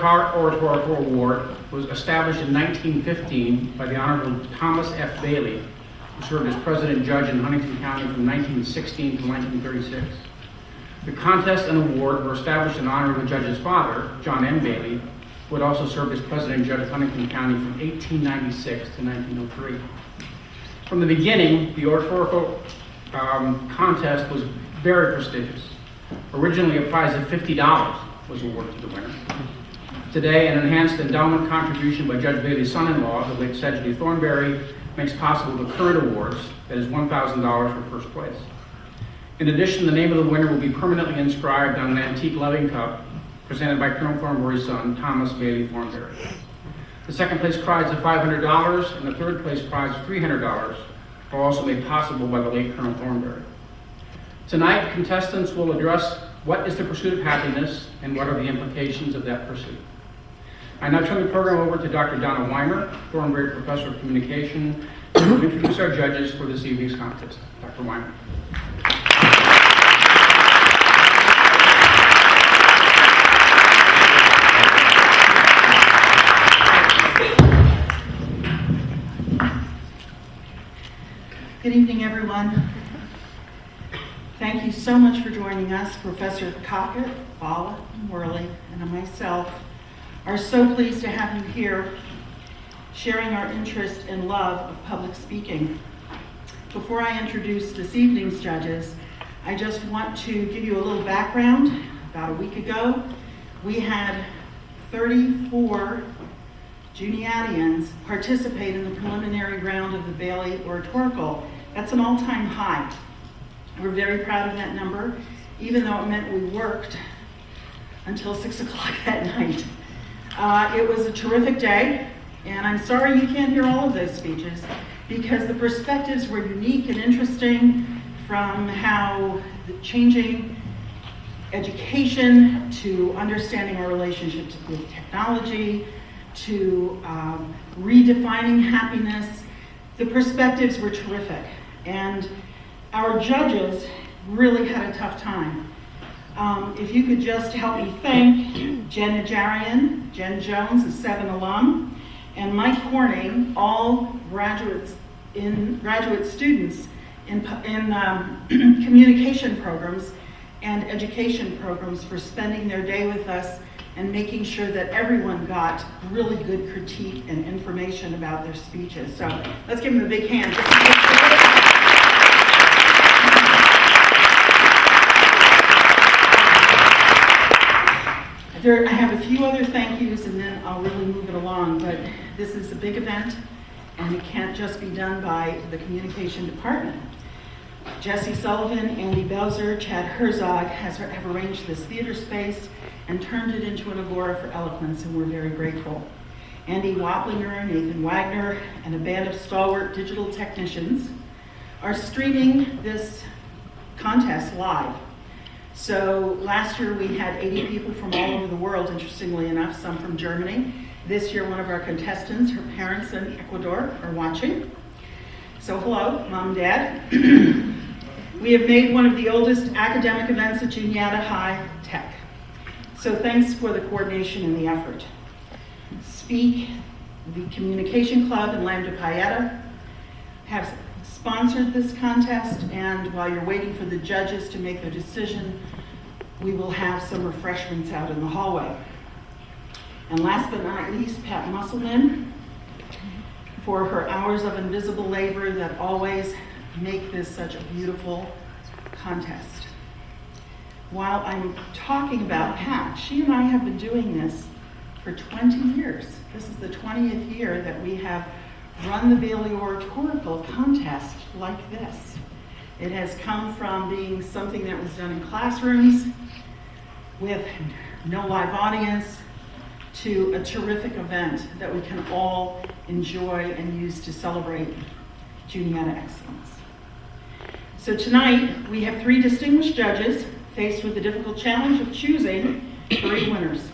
Oratorical Award was established in 1915 by the Honorable Thomas F. Bailey, who served as President Judge in Huntington County from 1916 to 1936. The contest and award were established in honor of the judge's father, John M. Bailey, who had also served as President Judge of Huntington County from 1896 to 1903. From the beginning, the Oratorical contest was very prestigious. Originally, a prize of $50 was awarded to the winner. Today, an enhanced endowment contribution by Judge Bailey's son-in-law, the late Sedgley Thornberry, makes possible the current awards, that is $1,000 for first place. In addition, the name of the winner will be permanently inscribed on an antique loving cup presented by Colonel Thornberry's son, Thomas Bailey Thornberry. The second place prize of $500 and the third place prize of $300 are also made possible by the late Colonel Thornberry. Tonight, contestants will address what is the pursuit of happiness and what are the implications of that pursuit. I now turn the program over to Dr. Donna Weimer, Thornberry Professor of Communication, who will introduce our judges for this evening's contest. Dr. Weimer. Good evening, everyone. Thank you so much for joining us. Professor Cockett, Bala, Worley, and myself are so pleased to have you here sharing our interest and love of public speaking. Before I introduce this evening's judges, I just want to give you a little background. About a week ago, we had 34 Juniatians participate in the preliminary round of the Bailey Oratorical. That's an all-time high. We're very proud of that number, even though it meant we worked until 6 o'clock that night. It was a terrific day, and I'm sorry you can't hear all of those speeches because the perspectives were unique and interesting, from how the changing education to understanding our relationship with technology to redefining happiness. The perspectives were terrific, and our judges really had a tough time. If you could just help me thank Jen Najarian, Jen Jones, a 7 alum, and Mike Corning, all graduate students in communication programs and education programs, for spending their day with us and making sure that everyone got really good critique and information about their speeches. So let's give them a big hand. I have a few other thank yous and then I'll really move it along, but this is a big event and it can't just be done by the communication department. Jesse Sullivan, Andy Bowser, Chad Herzog have arranged this theater space and turned it into an agora for eloquence, and we're very grateful. Andy Waplinger, Nathan Wagner, and a band of stalwart digital technicians are streaming this contest live. So last year we had 80 people from all over the world, interestingly enough, some from Germany. This year one of our contestants, her parents in Ecuador, are watching. So hello, Mom and Dad. We have made one of the oldest academic events at Juniata High Tech. So thanks for the coordination and the effort. Speak, the Communication Club and Lambda Pi Eta have sponsored this contest, and while you're waiting for the judges to make their decision, we will have some refreshments out in the hallway. And last but not least, Pat Musselman, for her hours of invisible labor that always make this such a beautiful contest. While I'm talking about Pat, she and I have been doing this for 20 years. This is the 20th year that we have run the Bailey Oratorical contest like this. It has come from being something that was done in classrooms with no live audience to a terrific event that we can all enjoy and use to celebrate Juniata excellence. So tonight we have 3 distinguished judges faced with the difficult challenge of choosing 3 winners.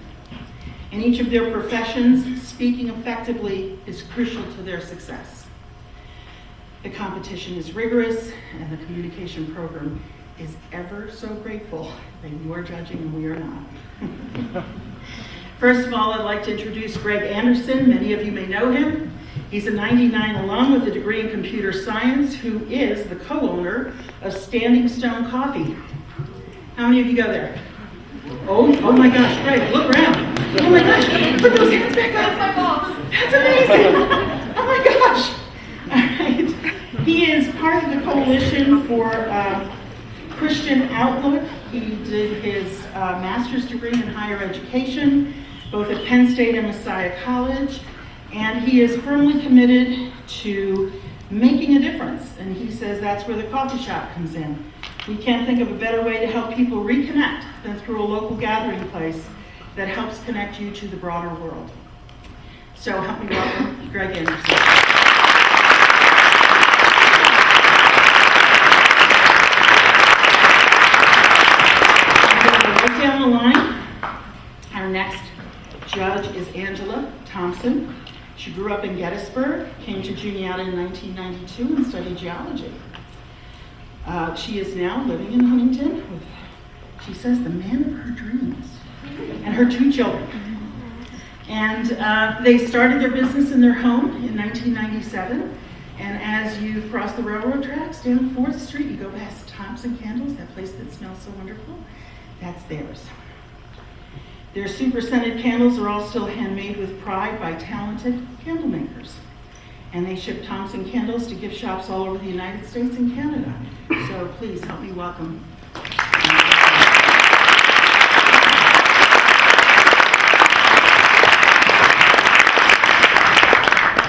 In each of their professions, speaking effectively is crucial to their success. The competition is rigorous, and the communication program is ever so grateful that you are judging and we are not. First of all, I'd like to introduce Greg Anderson. Many of you may know him. He's a 99 alum with a degree in computer science who is the co-owner of Standing Stone Coffee. How many of you go there? Oh my gosh, Greg, look around. Oh my gosh, put those hands back up. That's my boss. That's amazing. Oh my gosh. All right. He is part of the coalition for Christian Outlook. He did his master's degree in higher education, both at Penn State and Messiah College, and he is firmly committed to making a difference. And he says that's where the coffee shop comes in. We can't think of a better way to help people reconnect than through a local gathering place that helps connect you to the broader world. So help me welcome Greg Anderson. Right down the line, our next judge is Angela Thompson. She grew up in Gettysburg, came to Juniata in 1992 and studied geology. She is now living in Huntington with, she says, the man of her dreams and her 2 children. And they started their business in their home in 1997. And as you cross the railroad tracks down 4th Street, you go past Thompson Candles, that place that smells so wonderful. That's theirs. Their super scented candles are all still handmade with pride by talented candle makers. And they ship Thompson candles to gift shops all over the United States and Canada. So please help me welcome.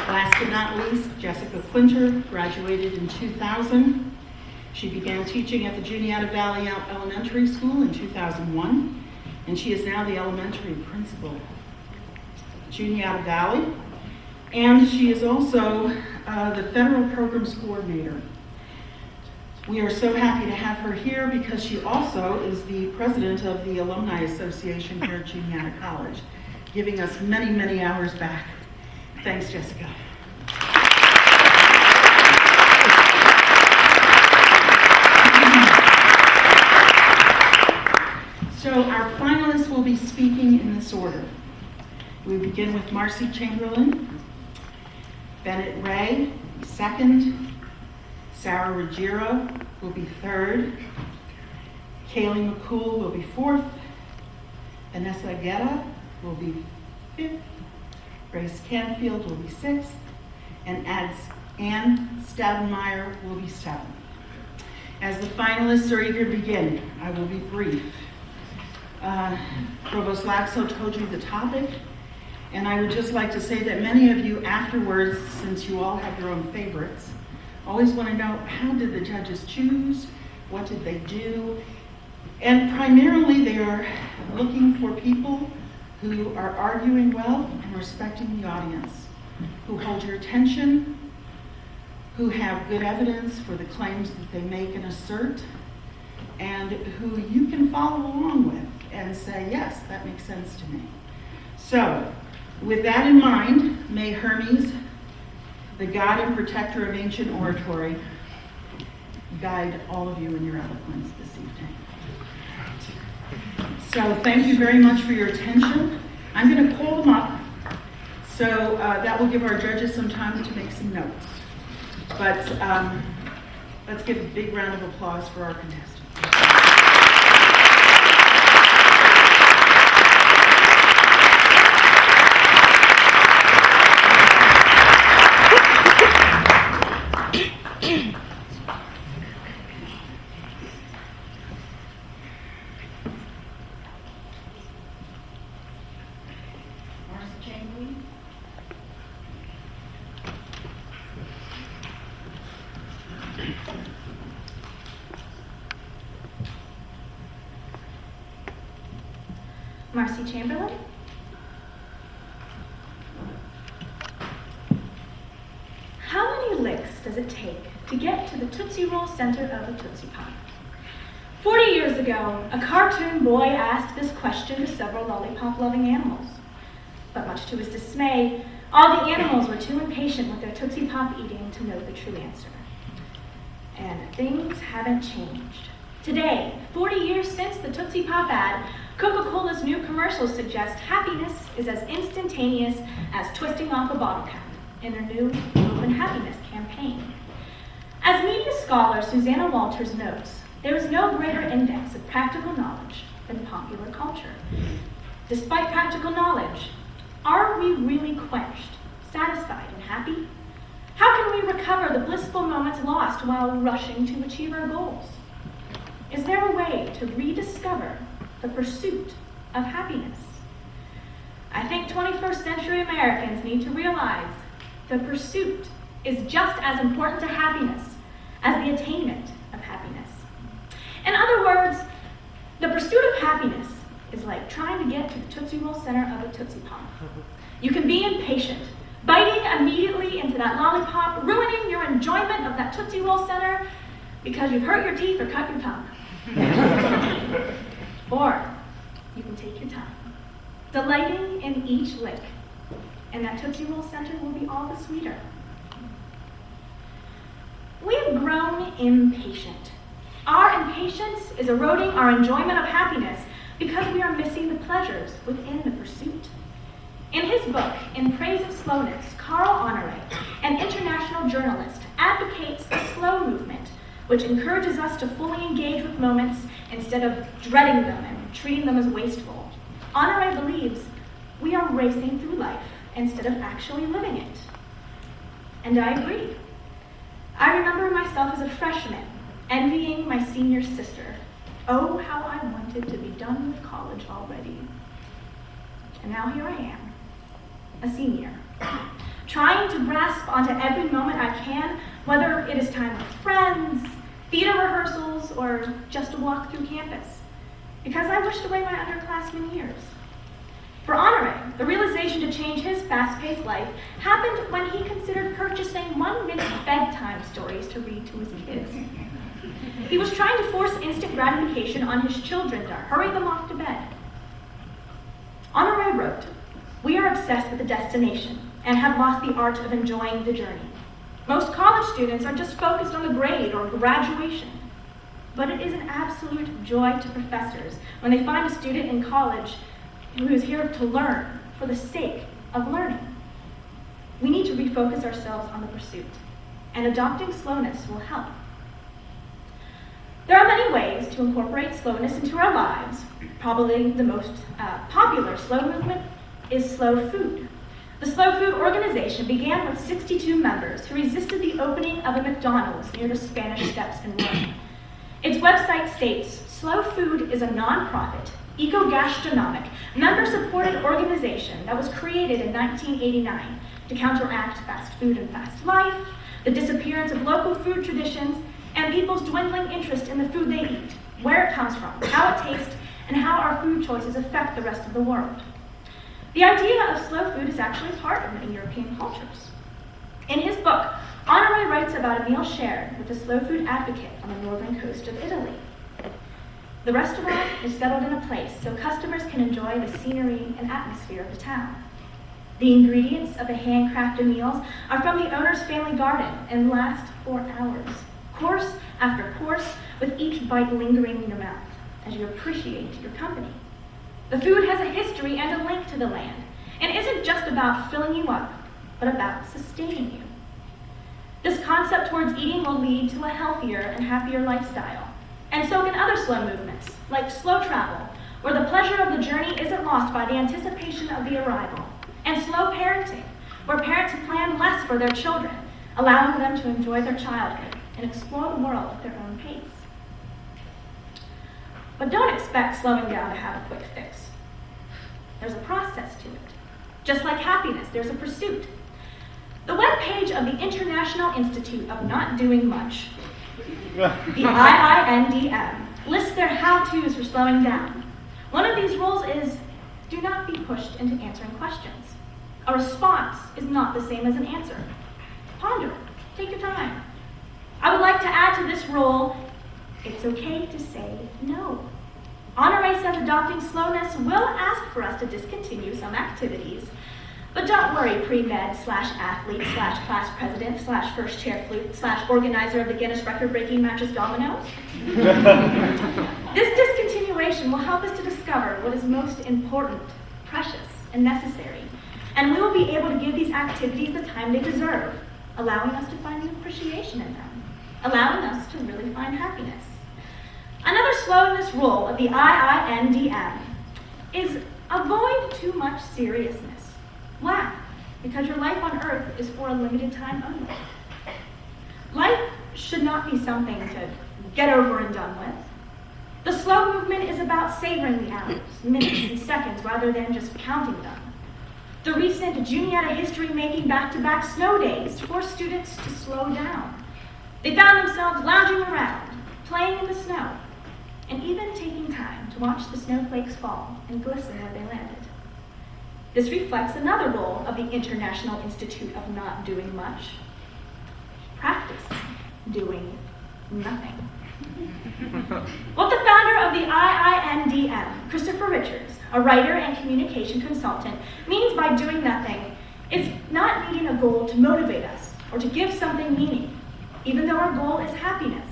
Last but not least, Jessica Quinter graduated in 2000. She began teaching at the Juniata Valley Elementary School in 2001, and she is now the elementary principal at Juniata Valley. And she is also the federal programs coordinator. We are so happy to have her here because she also is the president of the Alumni Association here at Juniata College, giving us many, many hours back. Thanks, Jessica. So our finalists will be speaking in this order. We begin with Marcy Chamberlain, Bennett Ray, second. Sarah Ruggiero will be third. Kaylee McCool will be fourth. Vanessa Guetta will be fifth. Grace Canfield will be sixth. And Ann Stadenmeyer will be seventh. As the finalists are eager to begin, I will be brief. Provost Laxo told you the topic. And I would just like to say that many of you afterwards, since you all have your own favorites, always want to know, how did the judges choose? What did they do? And primarily they are looking for people who are arguing well and respecting the audience, who hold your attention, who have good evidence for the claims that they make and assert, and who you can follow along with and say, yes, that makes sense to me. So, with that in mind, may Hermes, the God and protector of ancient oratory, guide all of you in your eloquence this evening. So thank you very much for your attention. I'm going to call them up, so that will give our judges some time to make some notes. But let's give a big round of applause for our contestants. Marcy Chamberlain. How many licks does it take to get to the Tootsie Roll center of a Tootsie Pop? 40 years ago, a cartoon boy asked this question to several lollipop-loving animals. But much to his dismay, all the animals were too impatient with their Tootsie Pop eating to know the true answer. And things haven't changed. Today, 40 years since the Tootsie Pop ad, Coca-Cola's new commercials suggest happiness is as instantaneous as twisting off a bottle cap in their new Open Happiness campaign. As media scholar Susanna Walters notes, there is no greater index of practical knowledge than popular culture. Despite practical knowledge, are we really quenched, satisfied, and happy? How can we recover the blissful moments lost while rushing to achieve our goals? Is there a way to rediscover the pursuit of happiness? I think 21st century Americans need to realize the pursuit is just as important to happiness as the attainment of happiness. In other words, the pursuit of happiness is like trying to get to the Tootsie Roll center of a Tootsie Pop. You can be impatient, biting immediately into that lollipop, ruining your enjoyment of that Tootsie Roll center because you've hurt your teeth or cut your tongue. Or you can take your time, delighting in each lick, and that Tootsie Roll center will be all the sweeter. We have grown impatient. Our impatience is eroding our enjoyment of happiness because we are missing the pleasures within the pursuit. In his book, In Praise of Slowness, Carl Honore, an international journalist, advocates the slow movement, which encourages us to fully engage with moments instead of dreading them and treating them as wasteful. Honore believes we are racing through life instead of actually living it. And I agree. I remember myself as a freshman, envying my senior sister. Oh, how I wanted to be done with college already. And now here I am, a senior, trying to grasp onto every moment I can, whether it is time with friends, theater rehearsals, or just a walk through campus, because I wished away my underclassmen years. For Honore, the realization to change his fast-paced life happened when he considered purchasing 1-minute bedtime stories to read to his kids. He was trying to force instant gratification on his children to hurry them off to bed. Honore wrote, "We are obsessed with the destination and have lost the art of enjoying the journey. Most college students are just focused on the grade or graduation. But it is an absolute joy to professors when they find a student in college who is here to learn for the sake of learning. We need to refocus ourselves on the pursuit, and adopting slowness will help." There are many ways to incorporate slowness into our lives. Probably the most popular slow movement is slow food. The Slow Food Organization began with 62 members who resisted the opening of a McDonald's near the Spanish Steps in Rome. Its website states, "Slow Food is a non-profit, eco-gastronomic, member-supported organization that was created in 1989 to counteract fast food and fast life, the disappearance of local food traditions, and people's dwindling interest in the food they eat, where it comes from, how it tastes, and how our food choices affect the rest of the world." The idea of slow food is actually part of many European cultures. In his book, Honore writes about a meal shared with a slow food advocate on the northern coast of Italy. The restaurant is settled in a place so customers can enjoy the scenery and atmosphere of the town. The ingredients of the handcrafted meals are from the owner's family garden and last for hours, course after course, with each bite lingering in your mouth as you appreciate your company. The food has a history and a link to the land, and isn't just about filling you up, but about sustaining you. This concept towards eating will lead to a healthier and happier lifestyle, and so can other slow movements, like slow travel, where the pleasure of the journey isn't lost by the anticipation of the arrival, and slow parenting, where parents plan less for their children, allowing them to enjoy their childhood and explore the world at their own pace. But don't expect slowing down to have a quick fix. There's a process to it. Just like happiness, there's a pursuit. The webpage of the International Institute of Not Doing Much, the IINDM, lists their how-tos for slowing down. One of these rules is, do not be pushed into answering questions. A response is not the same as an answer. Ponder it. Take your time. I would like to add to this rule, it's okay to say no. Honore says adopting slowness will ask for us to discontinue some activities, But don't worry, pre-med / athlete / class president / first chair flute / organizer of the Guinness record-breaking mattress dominoes. This discontinuation will help us to discover what is most important, precious, and necessary, and we will be able to give these activities the time they deserve, allowing us to find new appreciation in them, allowing us to really find happiness. Another slowness rule of the IINDM is avoid too much seriousness. Laugh, because your life on earth is for a limited time only. Life should not be something to get over and done with. The slow movement is about savoring the hours, minutes, and seconds rather than just counting them. The recent Juniata history-making back-to-back snow days forced students to slow down. They found themselves lounging around, playing in the snow, and even taking time to watch the snowflakes fall and glisten where they landed. This reflects another role of the International Institute of Not Doing Much. Practice doing nothing. What the founder of the IINDM, Christopher Richards, a writer and communication consultant, means by doing nothing is not needing a goal to motivate us or to give something meaning. Even though our goal is happiness,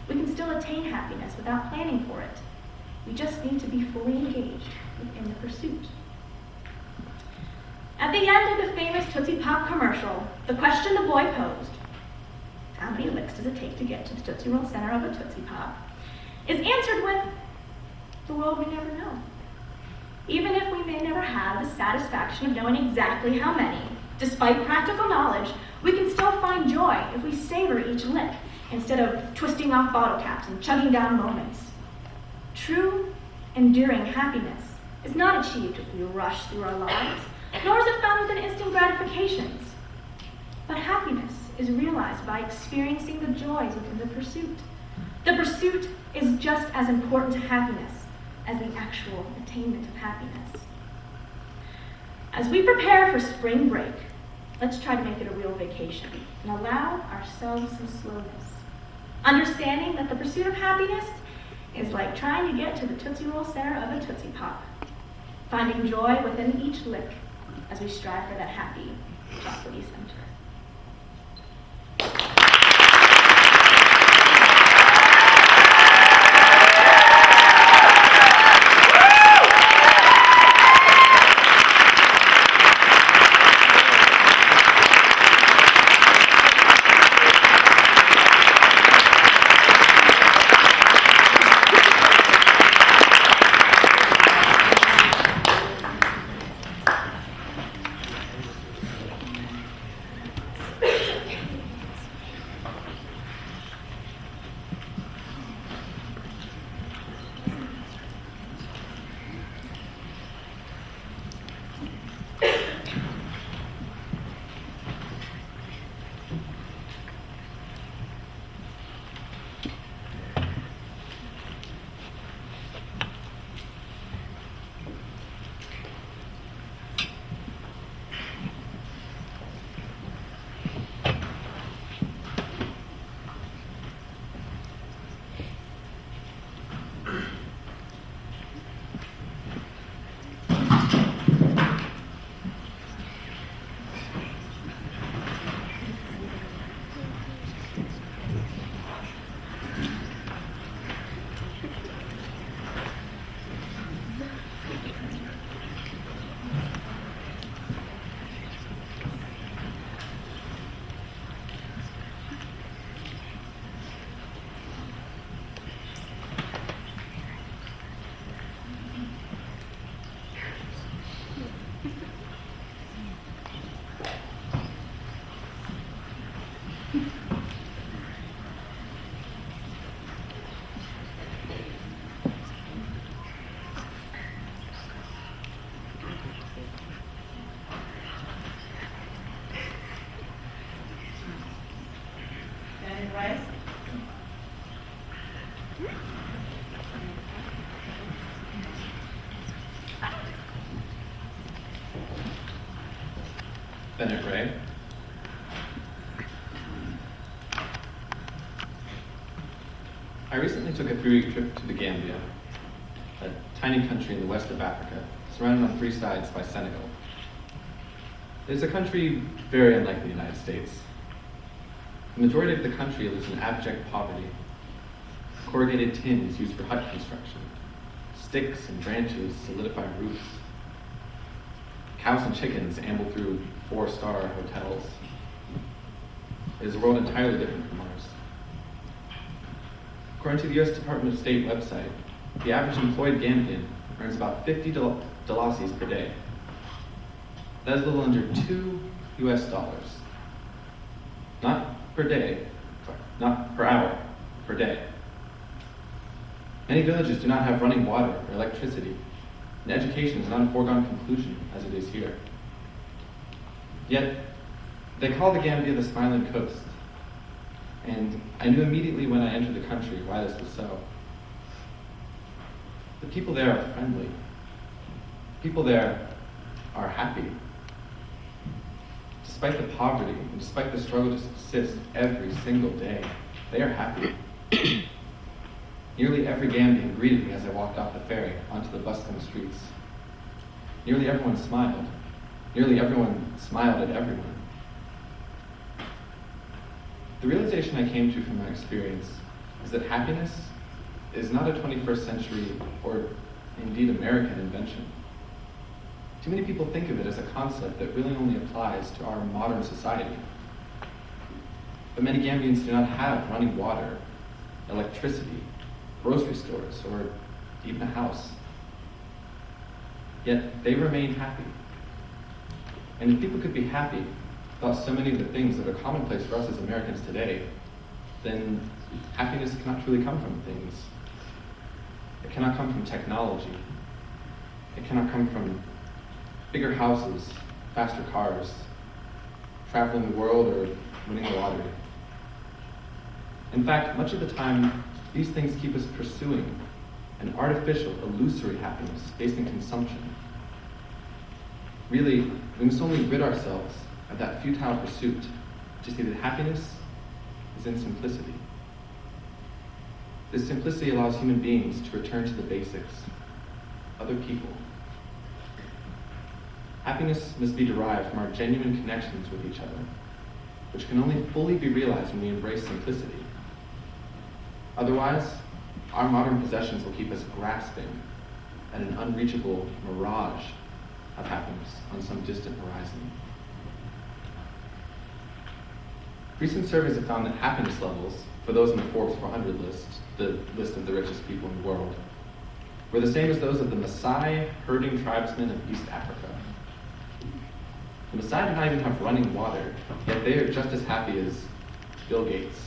we can still attain happiness without planning for it. We just need to be fully engaged within the pursuit. At the end of the famous Tootsie Pop commercial, the question the boy posed, how many licks does it take to get to the Tootsie Roll center of a Tootsie Pop, is answered with, the world may never know. Even if we may never have the satisfaction of knowing exactly how many, despite practical knowledge, we can still find joy if we savor each lick instead of twisting off bottle caps and chugging down moments. True, enduring happiness is not achieved if we rush through our lives, nor is it found within instant gratifications. But happiness is realized by experiencing the joys within the pursuit. The pursuit is just as important to happiness as the actual attainment of happiness. As we prepare for spring break, let's try to make it a real vacation and allow ourselves some slowness. Understanding that the pursuit of happiness is like trying to get to the Tootsie Roll center of a Tootsie Pop, finding joy within each lick as we strive for that happy, chocolatey center. Right? Bennett Ray. I recently took a 3-week trip to the Gambia, a tiny country in the west of Africa, surrounded on 3 sides by Senegal. It is a country very unlike the United States. The majority of the country lives in abject poverty. Corrugated tin is used for hut construction. Sticks and branches solidify roofs. Cows and chickens amble through 4-star hotels. It is a world entirely different from ours. According to the U.S. Department of State website, the average employed Gambian earns about 50 dollars per day. That is a little under $2 US. Not per day, sorry, not per hour, per day. Many villages do not have running water or electricity, and education is not a foregone conclusion as it is here. Yet, they call the Gambia the Smiling Coast, and I knew immediately when I entered the country why this was so. The people there are friendly. People there are happy. Despite the poverty and despite the struggle to subsist every single day, they are happy. Nearly every Gambian greeted me as I walked off the ferry onto the bustling streets. Nearly everyone smiled. Nearly everyone smiled at everyone. The realization I came to from my experience is that happiness is not a 21st century or indeed American invention. Too many people think of it as a concept that really only applies to our modern society. But many Gambians do not have running water, electricity, grocery stores, or even a house. Yet they remain happy. And if people could be happy about so many of the things that are commonplace for us as Americans today, then happiness cannot truly come from things. It cannot come from technology. It cannot come from bigger houses, faster cars, traveling the world, or winning the lottery. In fact, much of the time, these things keep us pursuing an artificial, illusory happiness based in consumption. Really, we must only rid ourselves of that futile pursuit to see that happiness is in simplicity. This simplicity allows human beings to return to the basics, other people. Happiness must be derived from our genuine connections with each other, which can only fully be realized when we embrace simplicity. Otherwise, our modern possessions will keep us grasping at an unreachable mirage of happiness on some distant horizon. Recent surveys have found that happiness levels for those in the Forbes 400 list, the list of the richest people in the world, were the same as those of the Maasai herding tribesmen of East Africa. The Maasai do not even have running water, yet they are just as happy as Bill Gates.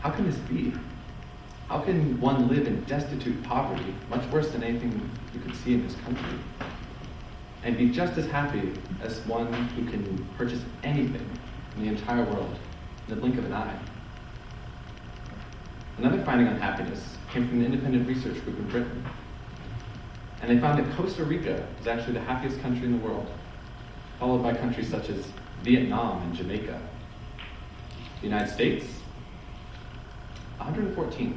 How can this be? How can one live in destitute poverty, much worse than anything you could see in this country, and be just as happy as one who can purchase anything in the entire world in the blink of an eye? Another finding on happiness came from an independent research group in Britain, and they found that Costa Rica is actually the happiest country in the world, followed by countries such as Vietnam and Jamaica. The United States, 114th.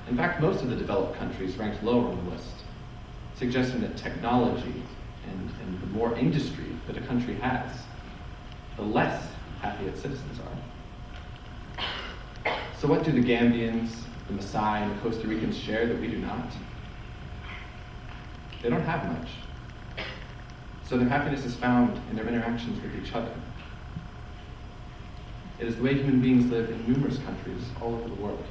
In fact, most of the developed countries ranked lower on the list, suggesting that technology and the more industry that a country has, the less happy its citizens are. So what do the Gambians, the Maasai, and the Costa Ricans share that we do not? They don't have much. So their happiness is found in their interactions with each other. It is the way human beings live in numerous countries all over the world.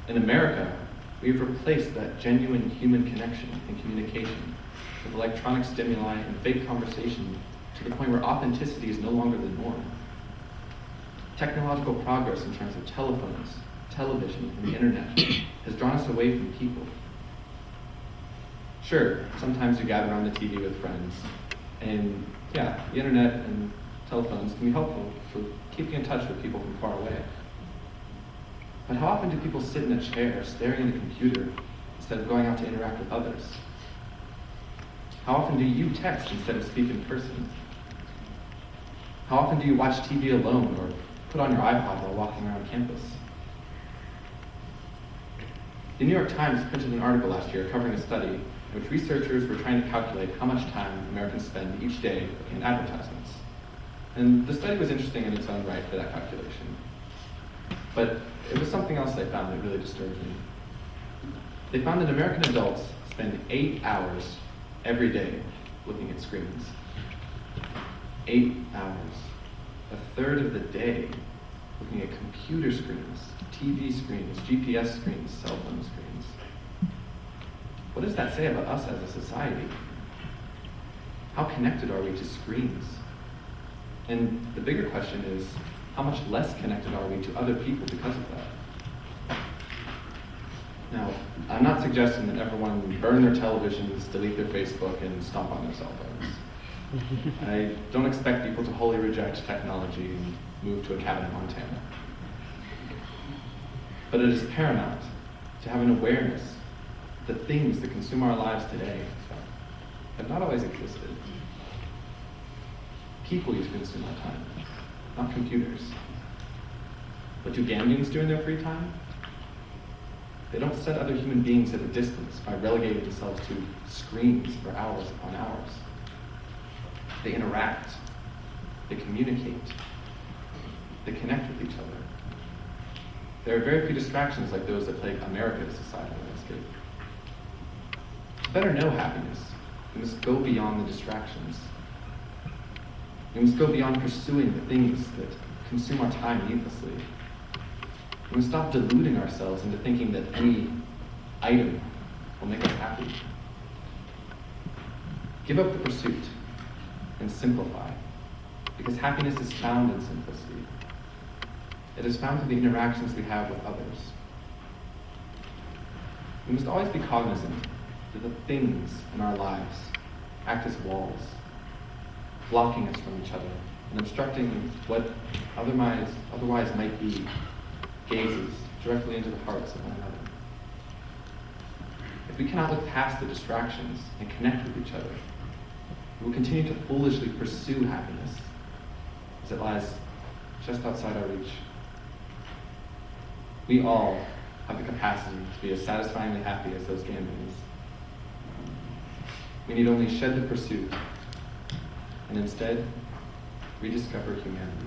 In America, we have replaced that genuine human connection and communication with electronic stimuli and fake conversation to the point where authenticity is no longer the norm. Technological progress in terms of telephones, television, and the internet has drawn us away from people. Sure, sometimes you gather on the TV with friends, and yeah, the internet and telephones can be helpful for keeping in touch with people from far away. But how often do people sit in a chair staring at a computer instead of going out to interact with others? How often do you text instead of speak in person? How often do you watch TV alone or put on your iPod while walking around campus? The New York Times printed an article last year covering a study in which researchers were trying to calculate how much time Americans spend each day looking at advertisements. And the study was interesting in its own right for that calculation. But it was something else they found that really disturbed me. They found that American adults spend 8 hours every day looking at screens. 8 hours. A third of the day looking at computer screens, TV screens, GPS screens, cell phone screens. What does that say about us as a society? How connected are we to screens? And the bigger question is, how much less connected are we to other people because of that? Now, I'm not suggesting that everyone burn their televisions, delete their Facebook, and stomp on their cell phones. I don't expect people to wholly reject technology and move to a cabin in Montana. But it is paramount to have an awareness that things that consume our lives today have not always existed. People used to consume our time, not computers. What do gamblers do in their free time? They don't set other human beings at a distance by relegating themselves to screens for hours upon hours. They interact, they communicate, they connect with each other. There are very few distractions like those that plague America's societal landscape. To better know happiness, we must go beyond the distractions. We must go beyond pursuing the things that consume our time needlessly. We must stop deluding ourselves into thinking that any item will make us happy. Give up the pursuit and simplify, because happiness is found in simplicity. It is found through the interactions we have with others. We must always be cognizant that the things in our lives act as walls, blocking us from each other and obstructing what otherwise might be gazes directly into the hearts of one another. If we cannot look past the distractions and connect with each other, we will continue to foolishly pursue happiness as it lies just outside our reach. We all have the capacity to be as satisfyingly happy as those gamblers. We need only shed the pursuit and instead rediscover humanity.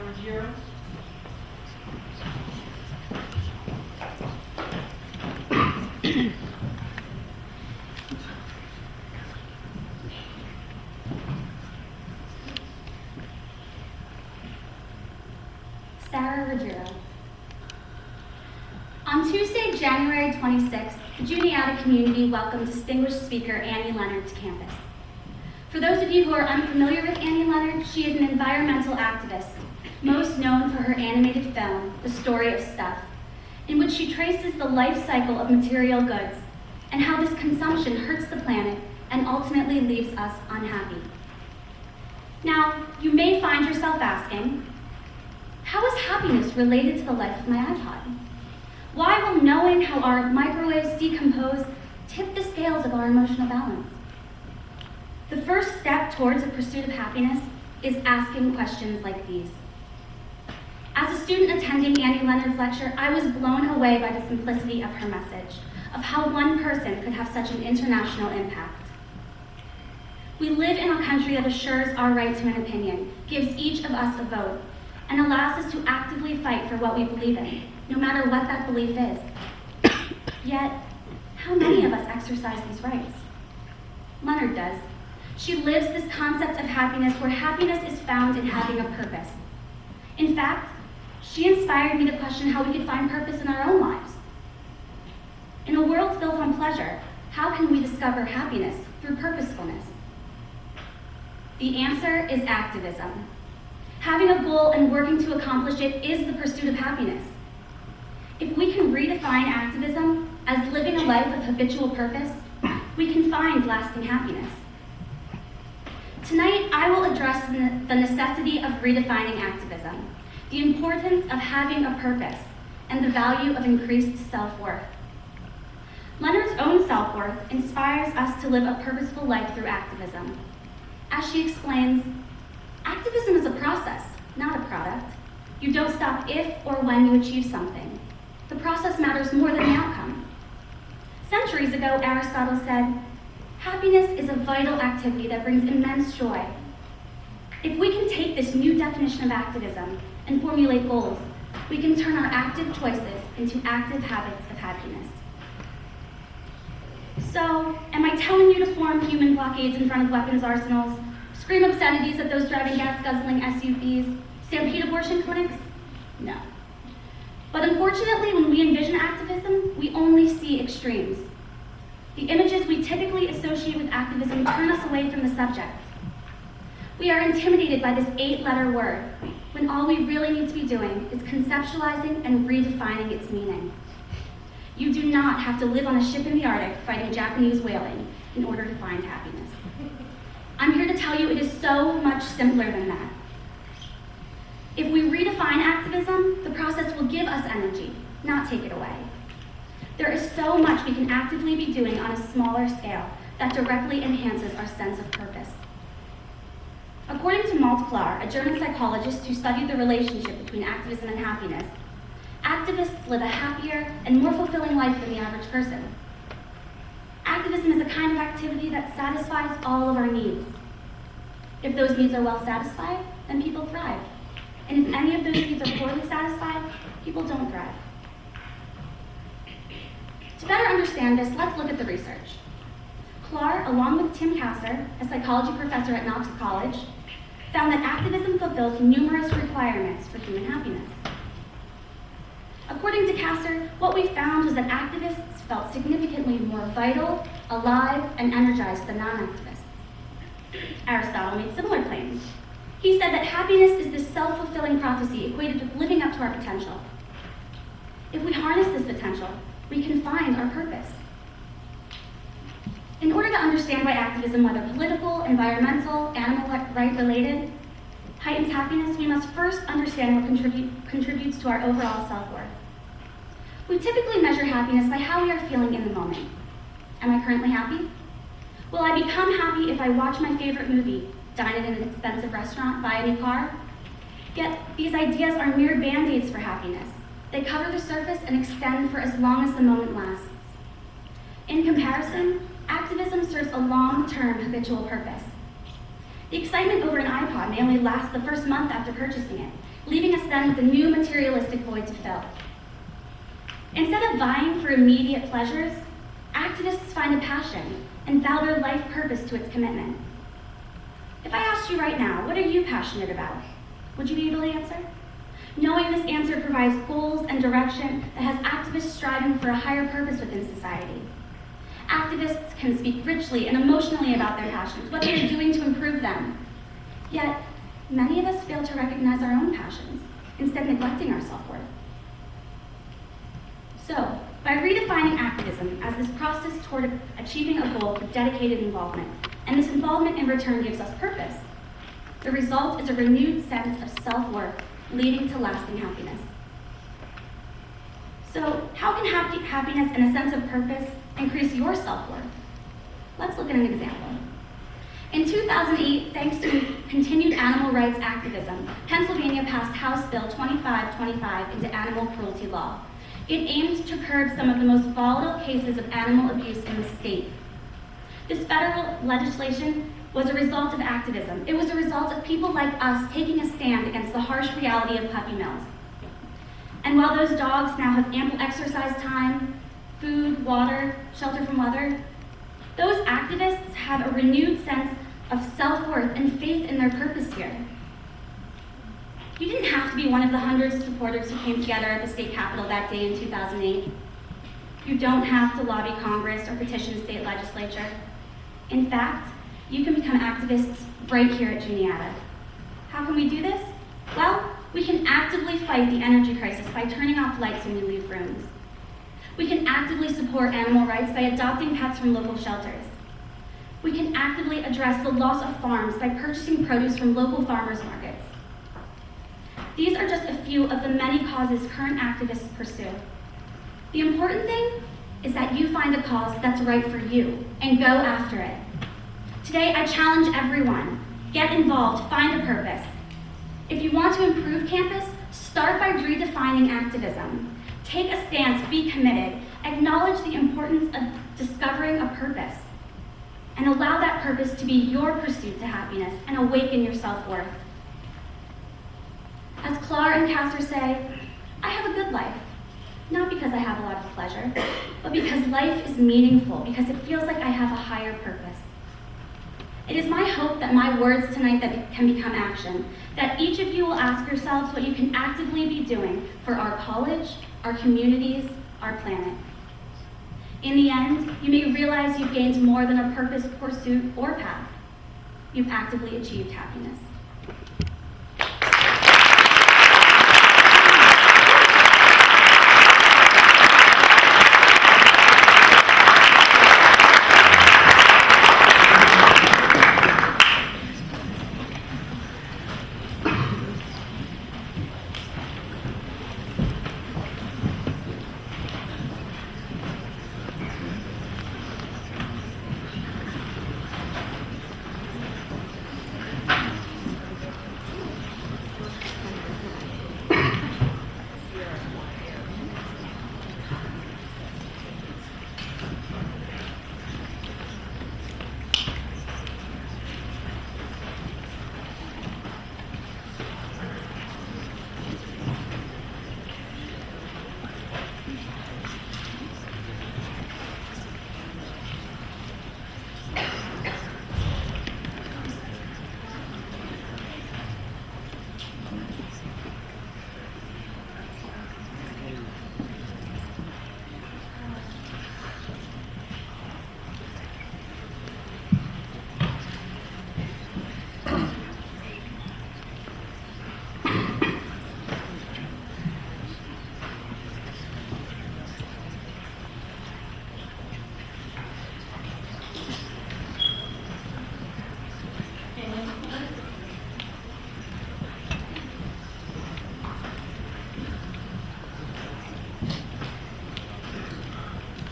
Ruggiero? Sarah Ruggiero. On Tuesday, January 26th, the Juniata community welcomed distinguished speaker Annie Leonard to campus. For those of you who are unfamiliar with Annie Leonard, she is an environmental activist, most known for her animated film, The Story of Stuff, in which she traces the life cycle of material goods and how this consumption hurts the planet and ultimately leaves us unhappy. Now, you may find yourself asking, how is happiness related to the life of my iPod? Why will knowing how our microwaves decompose tip the scales of our emotional balance? The first step towards the pursuit of happiness is asking questions like these. As a student attending Annie Leonard's lecture, I was blown away by the simplicity of her message, of how one person could have such an international impact. We live in a country that assures our right to an opinion, gives each of us a vote, and allows us to actively fight for what we believe in, no matter what that belief is. Yet, how many of us exercise these rights? Leonard does. She lives this concept of happiness where happiness is found in having a purpose. In fact, she inspired me to question how we could find purpose in our own lives. In a world built on pleasure, how can we discover happiness through purposefulness? The answer is activism. Having a goal and working to accomplish it is the pursuit of happiness. If we can redefine activism as living a life of habitual purpose, we can find lasting happiness. Tonight, I will address the necessity of redefining activism, the importance of having a purpose, and the value of increased self-worth. Leonard's own self-worth inspires us to live a purposeful life through activism. As she explains, activism is a process, not a product. You don't stop if or when you achieve something. The process matters more than the outcome. Centuries ago, Aristotle said, happiness is a vital activity that brings immense joy. If we can take this new definition of activism and formulate goals, we can turn our active choices into active habits of happiness. So, am I telling you to form human blockades in front of weapons arsenals, scream obscenities at those driving gas-guzzling SUVs, stampede abortion clinics? No. But unfortunately, when we envision activism, we only see extremes. The images we typically associate with activism turn us away from the subject. We are intimidated by this 8-letter word, when all we really need to be doing is conceptualizing and redefining its meaning. You do not have to live on a ship in the Arctic fighting Japanese whaling in order to find happiness. I'm here to tell you it is so much simpler than that. If we redefine activism, the process will give us energy, not take it away. There is so much we can actively be doing on a smaller scale that directly enhances our sense of purpose. According to Malte Klar, a German psychologist who studied the relationship between activism and happiness, activists live a happier and more fulfilling life than the average person. Activism is a kind of activity that satisfies all of our needs. If those needs are well satisfied, then people thrive. And if any of those needs are poorly satisfied, people don't thrive. To better understand this, let's look at the research. Klar, along with Tim Kasser, a psychology professor at Knox College, found that activism fulfills numerous requirements for human happiness. According to Kasser, what we found was that activists felt significantly more vital, alive, and energized than non-activists. Aristotle made similar claims. He said that happiness is this self-fulfilling prophecy equated with living up to our potential. If we harness this potential, we can find our purpose. In order to understand why activism, whether political, environmental, animal right related, heightens happiness, we must first understand what contributes to our overall self-worth. We typically measure happiness by how we are feeling in the moment. Am I currently happy? Will I become happy if I watch my favorite movie, dine at an expensive restaurant, buy a new car? Yet, these ideas are mere band-aids for happiness. They cover the surface and extend for as long as the moment lasts. In comparison, activism serves a long-term habitual purpose. The excitement over an iPod may only last the first month after purchasing it, leaving us then with a new materialistic void to fill. Instead of vying for immediate pleasures, activists find a passion and vow their life purpose to its commitment. If I asked you right now, what are you passionate about? Would you be able to answer? Knowing this answer provides goals and direction that has activists striving for a higher purpose within society. Activists can speak richly and emotionally about their passions, what they are doing to improve them. Yet, many of us fail to recognize our own passions, instead neglecting our self-worth. So, by redefining activism as this process toward achieving a goal through dedicated involvement, and this involvement in return gives us purpose, the result is a renewed sense of self-worth leading to lasting happiness. So, how can happiness and a sense of purpose increase your self-worth? Let's look at an example. In 2008, thanks to continued animal rights activism, Pennsylvania passed House Bill 2525 into animal cruelty law. It aims to curb some of the most volatile cases of animal abuse in the state. This federal legislation was a result of activism. It was a result of people like us taking a stand against the harsh reality of puppy mills. And while those dogs now have ample exercise time, food, water, shelter from weather, those activists have a renewed sense of self-worth and faith in their purpose here. You didn't have to be one of the hundreds of supporters who came together at the state capitol that day in 2008. You don't have to lobby Congress or petition the state legislature. In fact, you can become activists right here at Juniata. How can we do this? Well, we can actively fight the energy crisis by turning off lights when we leave rooms. We can actively support animal rights by adopting pets from local shelters. We can actively address the loss of farms by purchasing produce from local farmers markets. These are just a few of the many causes current activists pursue. The important thing is that you find a cause that's right for you and go after it. Today, I challenge everyone, get involved, find a purpose. If you want to improve campus, start by redefining activism. Take a stance, be committed, acknowledge the importance of discovering a purpose, and allow that purpose to be your pursuit to happiness and awaken your self-worth. As Clar and Kasser say, I have a good life, not because I have a lot of pleasure, but because life is meaningful, because it feels like I have a higher purpose. It is my hope that my words tonight that can become action, that each of you will ask yourselves what you can actively be doing for our college, our communities, our planet. In the end, you may realize you've gained more than a purpose, pursuit, or path. You've actively achieved happiness.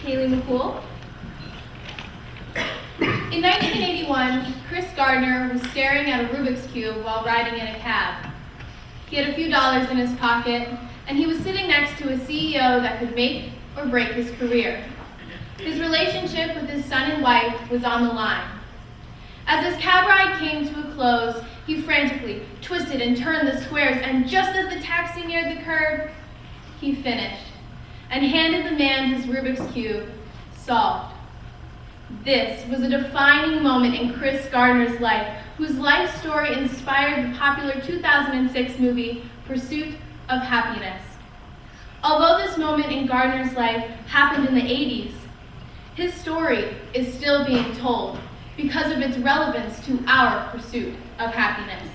Haley McCool. In 1981, Chris Gardner was staring at a Rubik's Cube while riding in a cab. He had a few dollars in his pocket, and he was sitting next to a CEO that could make or break his career. His relationship with his son and wife was on the line. As his cab ride came to a close, he frantically twisted and turned the squares, and just as the taxi neared the curb, he finished and handed the man his Rubik's Cube, solved. This was a defining moment in Chris Gardner's life, whose life story inspired the popular 2006 movie, Pursuit of happiness. Although this moment in Gardner's life happened in the 80s, his story is still being told because of its relevance to our pursuit of happiness.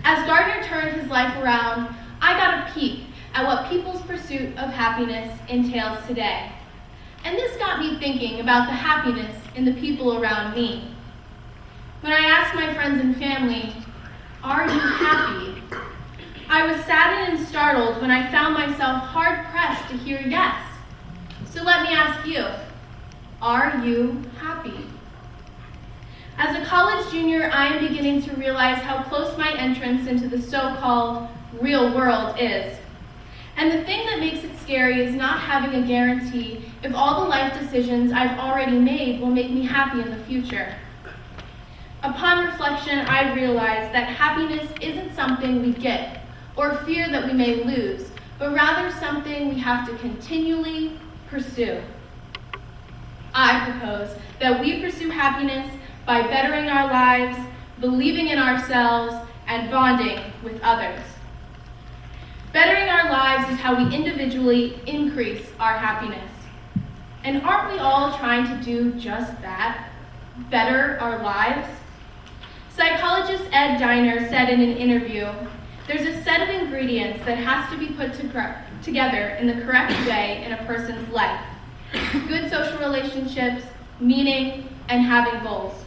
As Gardner turned his life around, I got a peek at what people's pursuit of happiness entails today. And this got me thinking about the happiness in the people around me. When I asked my friends and family, "Are you happy?" I was saddened and startled when I found myself hard-pressed to hear yes. So let me ask you, are you happy? As a college junior, I am beginning to realize how close my entrance into the so-called real world is. And the thing that makes it scary is not having a guarantee if all the life decisions I've already made will make me happy in the future. Upon reflection, I realized that happiness isn't something we get or fear that we may lose, but rather something we have to continually pursue. I propose that we pursue happiness by bettering our lives, believing in ourselves, and bonding with others. Bettering our lives is how we individually increase our happiness. And aren't we all trying to do just that? Better our lives? Psychologist Ed Diner said in an interview, "There's a set of ingredients that has to be put together in the correct way in a person's life. Good social relationships, meaning, and having goals."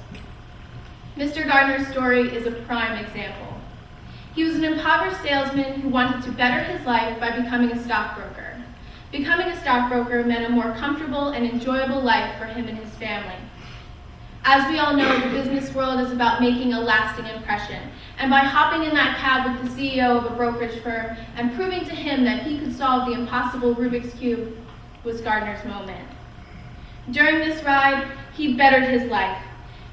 Mr. Gardner's story is a prime example. He was an impoverished salesman who wanted to better his life by becoming a stockbroker. Becoming a stockbroker meant a more comfortable and enjoyable life for him and his family. As we all know, the business world is about making a lasting impression, and by hopping in that cab with the CEO of a brokerage firm and proving to him that he could solve the impossible Rubik's Cube was Gardner's moment. During this ride, he bettered his life.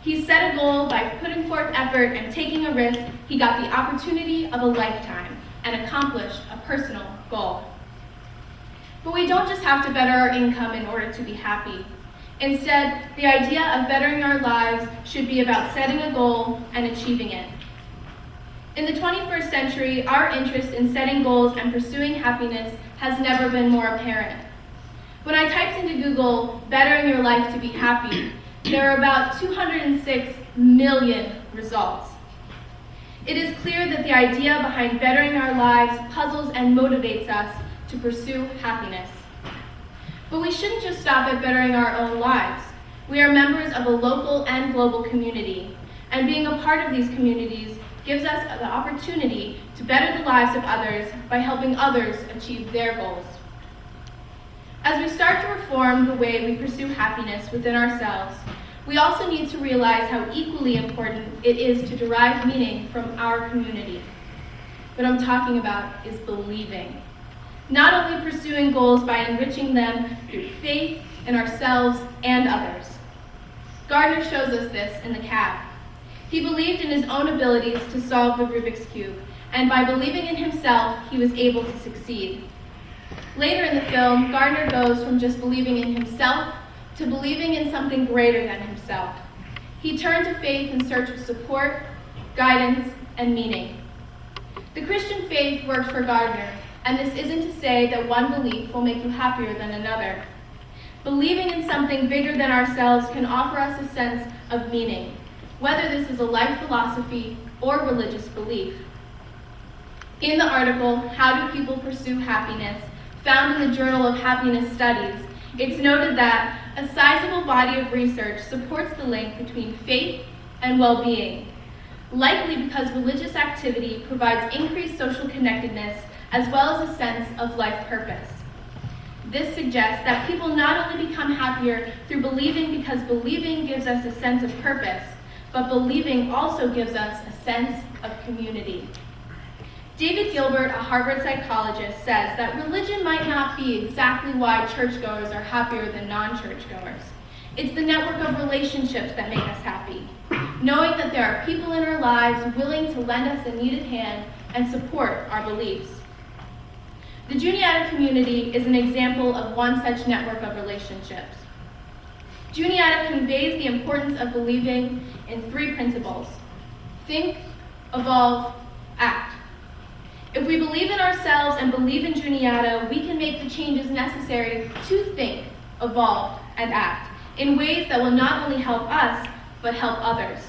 He set a goal by putting forth effort and taking a risk. He got the opportunity of a lifetime and accomplished a personal goal. But we don't just have to better our income in order to be happy. Instead, the idea of bettering our lives should be about setting a goal and achieving it. In the 21st century, our interest in setting goals and pursuing happiness has never been more apparent. When I typed into Google, "bettering your life to be happy," there are about 206 million results. It is clear that the idea behind bettering our lives puzzles and motivates us to pursue happiness. But we shouldn't just stop at bettering our own lives. We are members of a local and global community, and being a part of these communities gives us the opportunity to better the lives of others by helping others achieve their goals. As we start to reform the way we pursue happiness within ourselves, we also need to realize how equally important it is to derive meaning from our community. What I'm talking about is believing. Not only pursuing goals by enriching them through faith in ourselves and others. Gardner shows us this in the cab. He believed in his own abilities to solve the Rubik's Cube, and by believing in himself, he was able to succeed. Later in the film, Gardner goes from just believing in himself to believing in something greater than himself. He turned to faith in search of support, guidance, and meaning. The Christian faith worked for Gardner, and this isn't to say that one belief will make you happier than another. Believing in something bigger than ourselves can offer us a sense of meaning, whether this is a life philosophy or religious belief. In the article, "How Do People Pursue Happiness?" found in the Journal of Happiness Studies, it's noted that a sizable body of research supports the link between faith and well-being, likely because religious activity provides increased social connectedness as well as a sense of life purpose. This suggests that people not only become happier through believing because believing gives us a sense of purpose, but believing also gives us a sense of community. David Gilbert, a Harvard psychologist, says that religion might not be exactly why churchgoers are happier than non-churchgoers. It's the network of relationships that make us happy. Knowing that there are people in our lives willing to lend us a needed hand and support our beliefs. The Juniata community is an example of one such network of relationships. Juniata conveys the importance of believing in 3 principles: think, evolve, act. If we believe in ourselves and believe in Juniata, we can make the changes necessary to think, evolve, and act in ways that will not only help us, but help others.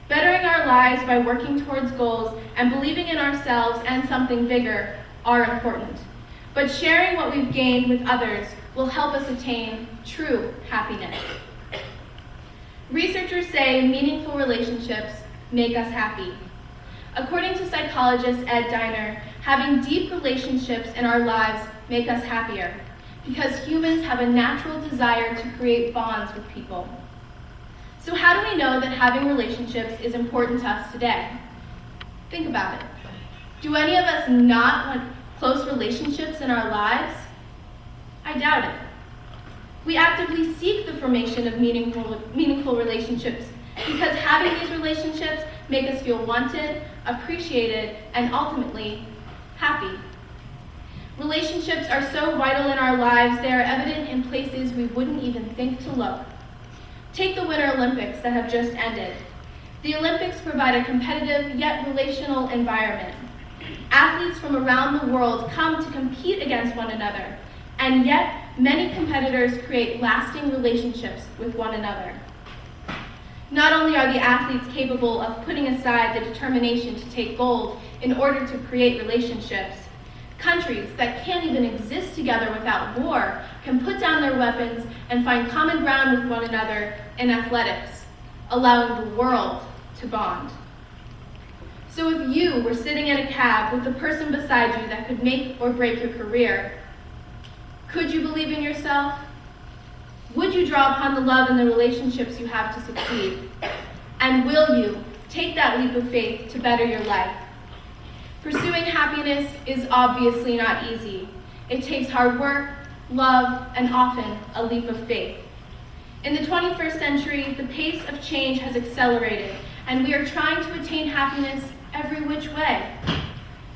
Bettering our lives by working towards goals and believing in ourselves and something bigger are important. But sharing what we've gained with others will help us attain true happiness. Researchers say meaningful relationships make us happy. According to psychologist Ed Diner, having deep relationships in our lives make us happier because humans have a natural desire to create bonds with people. So how do we know that having relationships is important to us today? Think about it. Do any of us not want close relationships in our lives? I doubt it. We actively seek the formation of meaningful relationships because having these relationships make us feel wanted, appreciated, and ultimately happy. Relationships are so vital in our lives, they are evident in places we wouldn't even think to look. Take the Winter Olympics that have just ended. The Olympics provide a competitive yet relational environment. Athletes from around the world come to compete against one another, and yet many competitors create lasting relationships with one another. Not only are the athletes capable of putting aside the determination to take gold in order to create relationships, countries that can't even exist together without war can put down their weapons and find common ground with one another in athletics, allowing the world to bond. So if you were sitting in a cab with the person beside you that could make or break your career, could you believe in yourself? Would you draw upon the love and the relationships you have to succeed? And will you take that leap of faith to better your life? Pursuing happiness is obviously not easy. It takes hard work, love, and often a leap of faith. In the 21st century, the pace of change has accelerated, and we are trying to attain happiness every which way.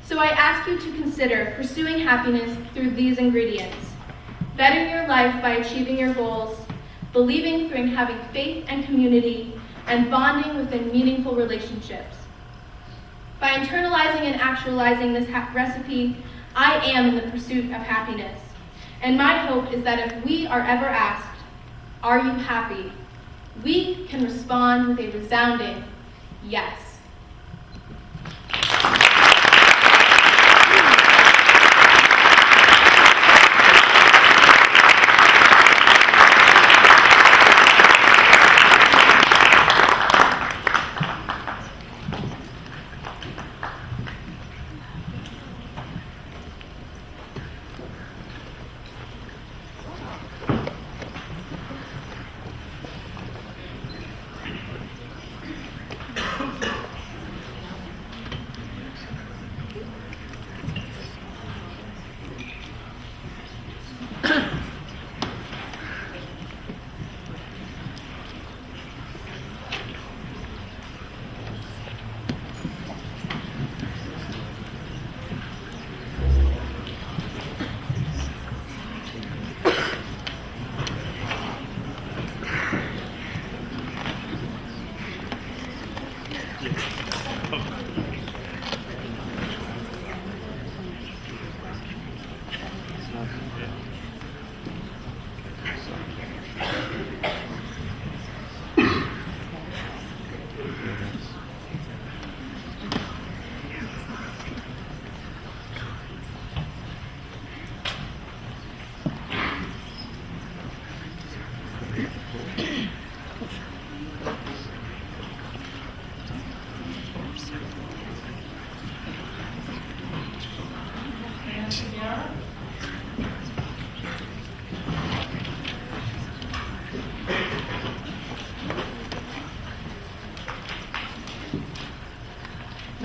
So I ask you to consider pursuing happiness through these ingredients: bettering your life by achieving your goals, believing through having faith and community, and bonding within meaningful relationships. By internalizing and actualizing this recipe, I am in the pursuit of happiness. And my hope is that if we are ever asked, "Are you happy?" we can respond with a resounding yes.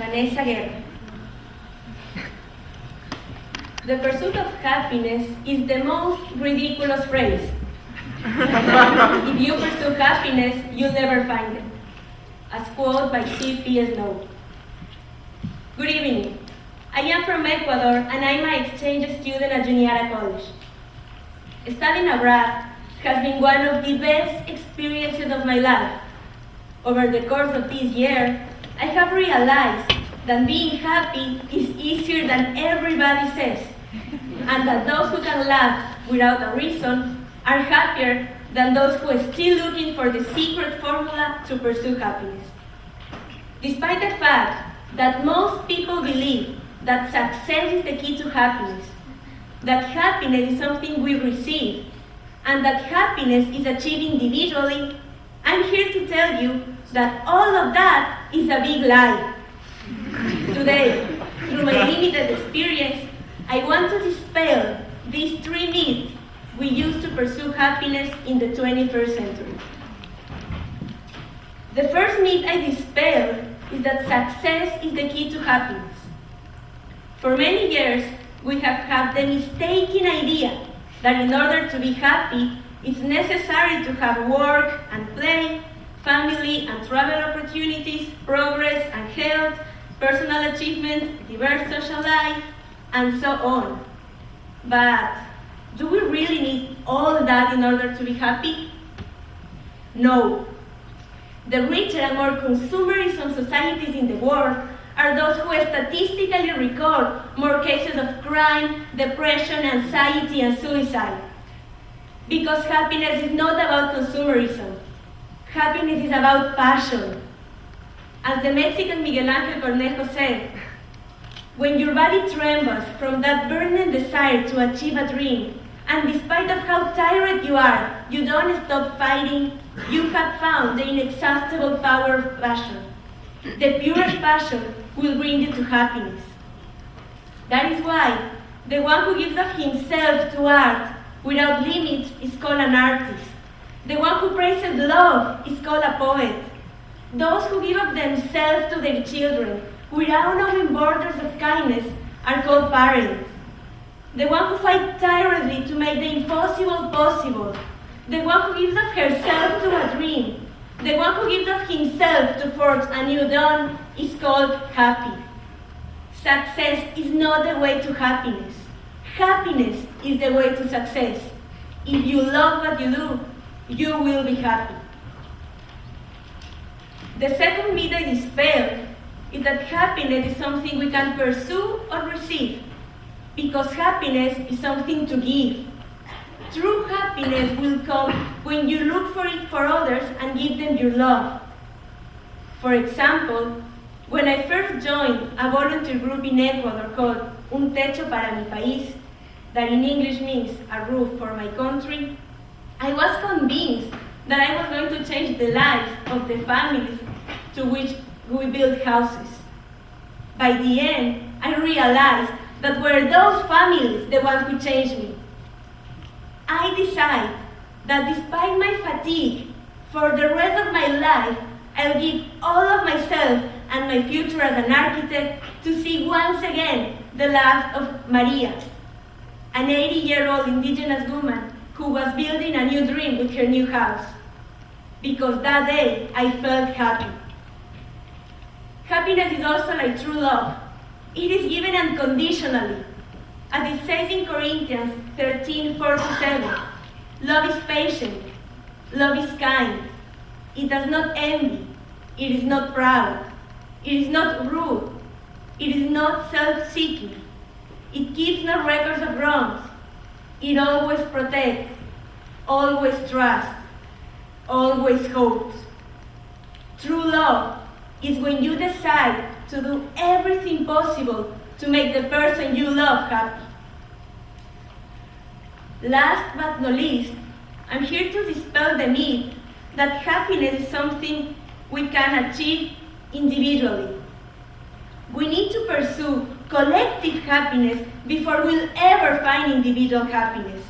Vanessa Guerra. The pursuit of happiness is the most ridiculous phrase. If you pursue happiness, you'll never find it. As quoted by C.P. Snow. Good evening. I am from Ecuador and I'm an exchange student at Juniata College. Studying abroad has been one of the best experiences of my life. Over the course of this year, I have realized that being happy is easier than everybody says, and that those who can laugh without a reason are happier than those who are still looking for the secret formula to pursue happiness. Despite the fact that most people believe that success is the key to happiness, that happiness is something we receive, and that happiness is achieved individually, I'm here to tell you that all of that is a big lie. Today, through my limited experience, I want to dispel these 3 myths we use to pursue happiness in the 21st century. The first myth I dispel is that success is the key to happiness. For many years, we have had the mistaken idea that in order to be happy, it's necessary to have work and play, family and travel opportunities, progress and health, personal achievements, diverse social life, and so on. But do we really need all that in order to be happy? No. The richer and more consumerism societies in the world are those who statistically record more cases of crime, depression, anxiety, and suicide. Because happiness is not about consumerism. Happiness is about passion. As the Mexican Miguel Ángel Cornejo said, when your body trembles from that burning desire to achieve a dream, and despite of how tired you are, you don't stop fighting, you have found the inexhaustible power of passion. The purest passion will bring you to happiness. That is why the one who gives of himself to art without limits is called an artist. The one who praises love is called a poet. Those who give of themselves to their children without knowing borders of kindness are called parents. The one who fights tirelessly to make the impossible possible. The one who gives of herself to a dream. The one who gives of himself to forge a new dawn is called happy. Success is not the way to happiness. Happiness is the way to success. If you love what you do, you will be happy. The second myth I dispel is that happiness is something we can pursue or receive, because happiness is something to give. True happiness will come when you look for it for others and give them your love. For example, when I first joined a volunteer group in Ecuador called Un Techo para mi país, that in English means a roof for my country, I was convinced that I was going to change the lives of the families to which we built houses. By the end, I realized that were those families the ones who changed me. I decided that despite my fatigue, for the rest of my life, I'll give all of myself and my future as an architect to see once again the life of Maria, an 80-year-old indigenous woman who was building a new dream with her new house. Because that day, I felt happy. Happiness is also like true love. It is given unconditionally. As it says in Corinthians 13:4-7, love is patient, love is kind. It does not envy, it is not proud, it is not rude, it is not self-seeking, it keeps no records of wrongs, it always protects, always trusts, always hopes. True love is when you decide to do everything possible to make the person you love happy. Last but not least, I'm here to dispel the myth that happiness is something we can achieve individually. We need to pursue collective happiness before we'll ever find individual happiness.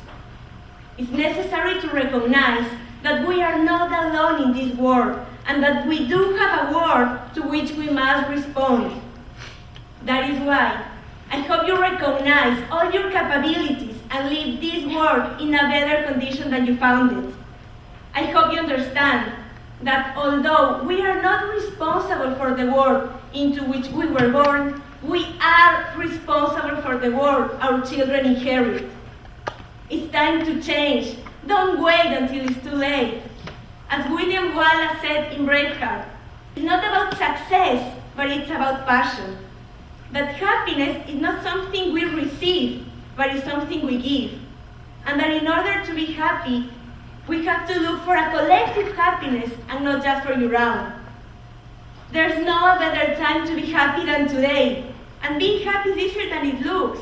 It's necessary to recognize that we are not alone in this world and that we do have a world to which we must respond. That is why I hope you recognize all your capabilities and leave this world in a better condition than you found it. I hope you understand that although we are not responsible for the world into which we were born, we are responsible for the world our children inherit. It's time to change. Don't wait until it's too late. As William Wallace said in Braveheart, it's not about success, but it's about passion. that happiness is not something we receive, but is something we give. And that in order to be happy, we have to look for a collective happiness and not just for your own. There's no better time to be happy than today. And being happy is easier than it looks.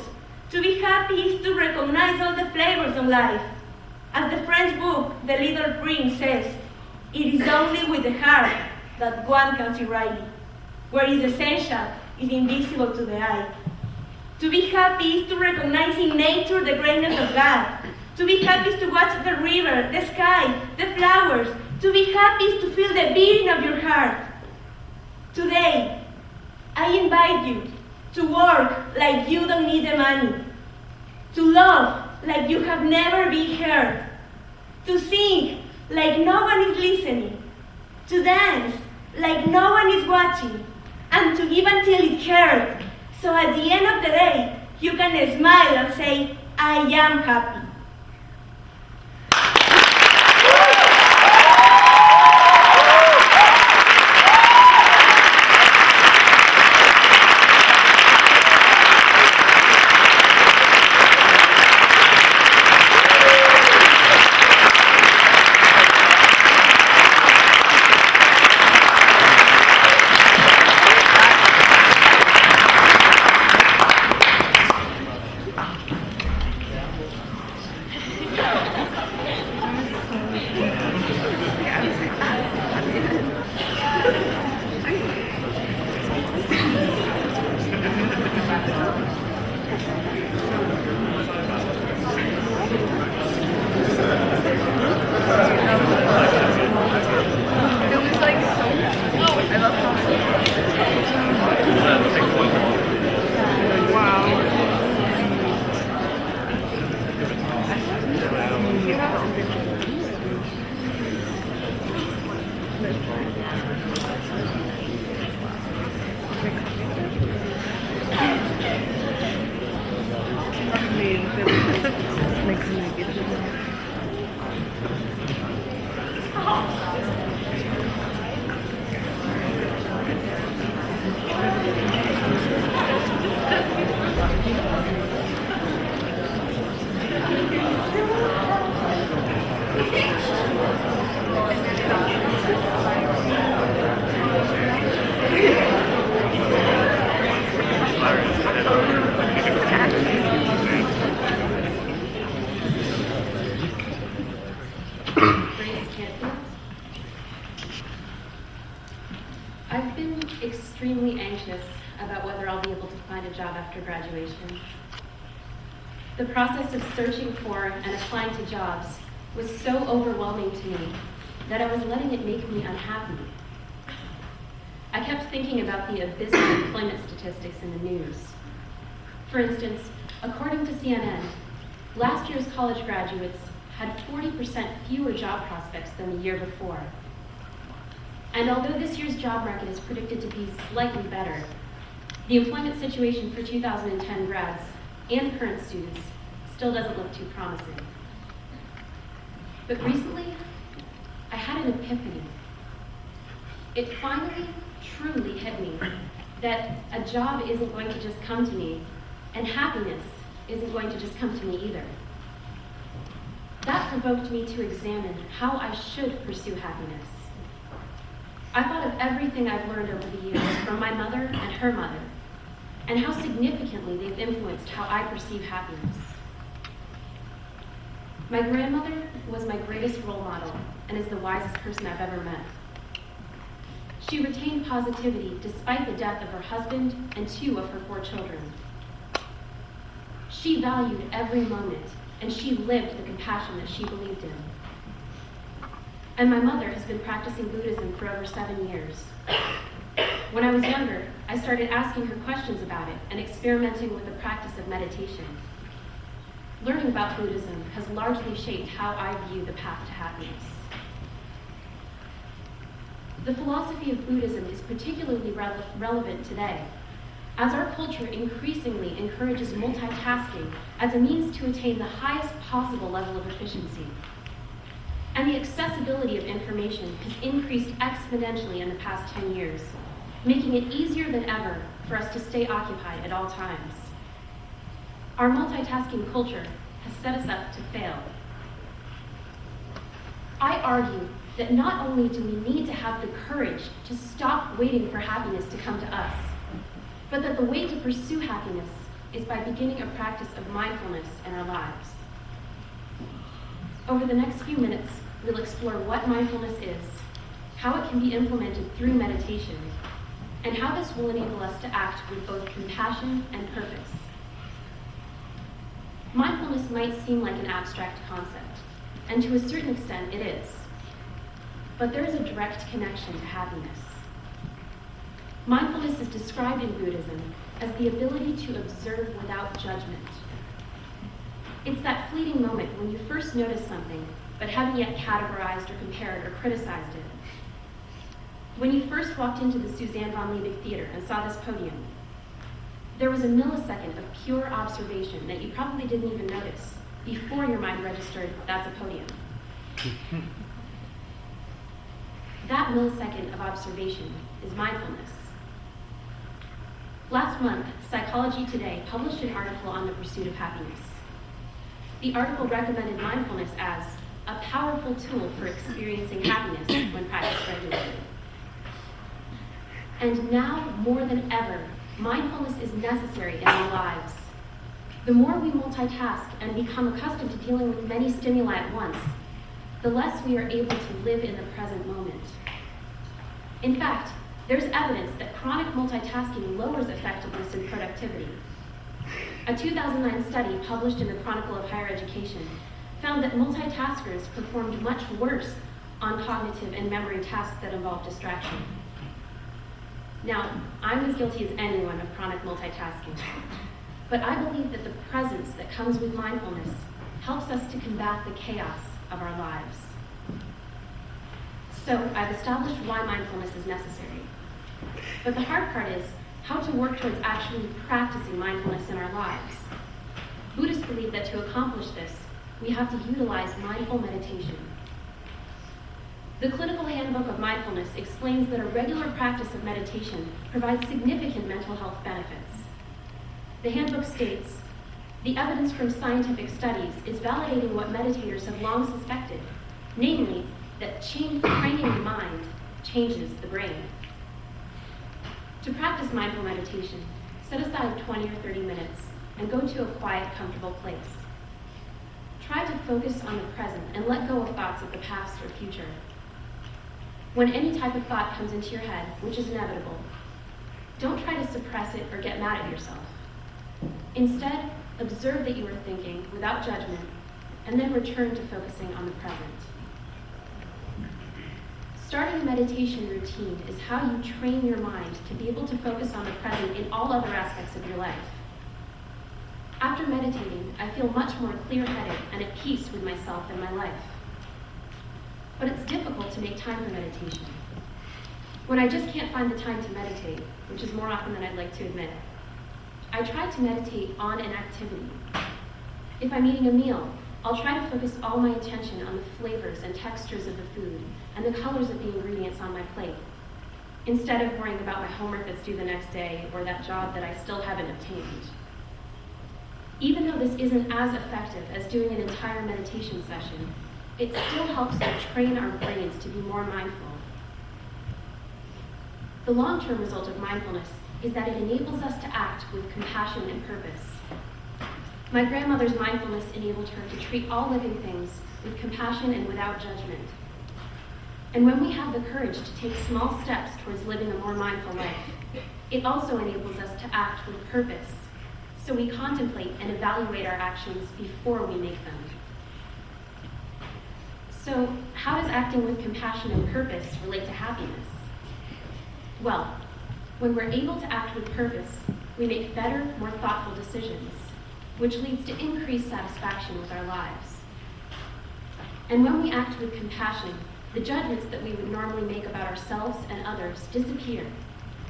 To be happy is to recognize all the flavors of life. As the French book, The Little Prince, says, it is only with the heart that one can see rightly. What is essential is invisible to the eye. To be happy is to recognize in nature the greatness of God. To be happy is to watch the river, the sky, the flowers. To be happy is to feel the beating of your heart. Today, I invite you to work like you don't need the money. To love like you have never been heard. To sing like no one is listening. To dance like no one is watching. And to give until it hurts. So at the end of the day, you can smile and say, I am happy. I've been extremely anxious about whether I'll be able to find a job after graduation. The process of searching for and applying to jobs was so overwhelming to me that I was letting it make me unhappy. I kept thinking about the abysmal employment statistics in the news. For instance, according to CNN, last year's college graduates had 40% fewer job prospects than the year before. And although this year's job market is predicted to be slightly better, the employment situation for 2010 grads and current students still doesn't look too promising. But recently, I had an epiphany. It finally truly hit me that a job isn't going to just come to me, and happiness isn't going to just come to me either. That provoked me to examine how I should pursue happiness. I thought of everything I've learned over the years from my mother and her mother, and how significantly they've influenced how I perceive happiness. My grandmother was my greatest role model and is the wisest person I've ever met. She retained positivity despite the death of her husband and 2 of her 4 children. She valued every moment, and she lived the compassion that she believed in. And my mother has been practicing Buddhism for over 7 years. When I was younger, I started asking her questions about it and experimenting with the practice of meditation. Learning about Buddhism has largely shaped how I view the path to happiness. The philosophy of Buddhism is particularly relevant today, as our culture increasingly encourages multitasking as a means to attain the highest possible level of efficiency. And the accessibility of information has increased exponentially in the past 10 years, making it easier than ever for us to stay occupied at all times. Our multitasking culture has set us up to fail. I argue that not only do we need to have the courage to stop waiting for happiness to come to us, but that the way to pursue happiness is by beginning a practice of mindfulness in our lives. Over the next few minutes, we'll explore what mindfulness is, how it can be implemented through meditation, and how this will enable us to act with both compassion and purpose. Mindfulness might seem like an abstract concept, and to a certain extent it is, but there is a direct connection to happiness. Mindfulness is described in Buddhism as the ability to observe without judgment. It's that fleeting moment when you first notice something, but haven't yet categorized or compared or criticized it. When you first walked into the Suzanne von Liebig Theater and saw this podium, there was a millisecond of pure observation that you probably didn't even notice before your mind registered, that's a podium. That millisecond of observation is mindfulness. Last month, Psychology Today published an article on the pursuit of happiness. The article recommended mindfulness as a powerful tool for experiencing happiness when practiced regularly. And now, more than ever, mindfulness is necessary in our lives. The more we multitask and become accustomed to dealing with many stimuli at once, the less we are able to live in the present moment. In fact, there's evidence that chronic multitasking lowers effectiveness and productivity. A 2009 study published in the Chronicle of Higher Education found that multitaskers performed much worse on cognitive and memory tasks that involve distraction. Now, I'm as guilty as anyone of chronic multitasking, but I believe that the presence that comes with mindfulness helps us to combat the chaos of our lives. So, I've established why mindfulness is necessary. But the hard part is how to work towards actually practicing mindfulness in our lives. Buddhists believe that to accomplish this, we have to utilize mindful meditation. The Clinical Handbook of Mindfulness explains that a regular practice of meditation provides significant mental health benefits. The handbook states, the evidence from scientific studies is validating what meditators have long suspected, namely, that training the mind changes the brain. To practice mindful meditation, set aside 20 or 30 minutes and go to a quiet, comfortable place. Try to focus on the present and let go of thoughts of the past or future. When any type of thought comes into your head, which is inevitable, don't try to suppress it or get mad at yourself. Instead, observe that you are thinking without judgment and then return to focusing on the present. Starting a meditation routine is how you train your mind to be able to focus on the present in all other aspects of your life. After meditating, I feel much more clear-headed and at peace with myself and my life. But it's difficult to make time for meditation. When I just can't find the time to meditate, which is more often than I'd like to admit, I try to meditate on an activity. If I'm eating a meal, I'll try to focus all my attention on the flavors and textures of the food and the colors of the ingredients on my plate, instead of worrying about my homework that's due the next day or that job that I still haven't obtained. Even though this isn't as effective as doing an entire meditation session, it still helps to train our brains to be more mindful. The long-term result of mindfulness is that it enables us to act with compassion and purpose. My grandmother's mindfulness enabled her to treat all living things with compassion and without judgment. And when we have the courage to take small steps towards living a more mindful life, it also enables us to act with purpose, so we contemplate and evaluate our actions before we make them. So, how does acting with compassion and purpose relate to happiness? Well, when we're able to act with purpose, we make better, more thoughtful decisions, which leads to increased satisfaction with our lives. And when we act with compassion, the judgments that we would normally make about ourselves and others disappear,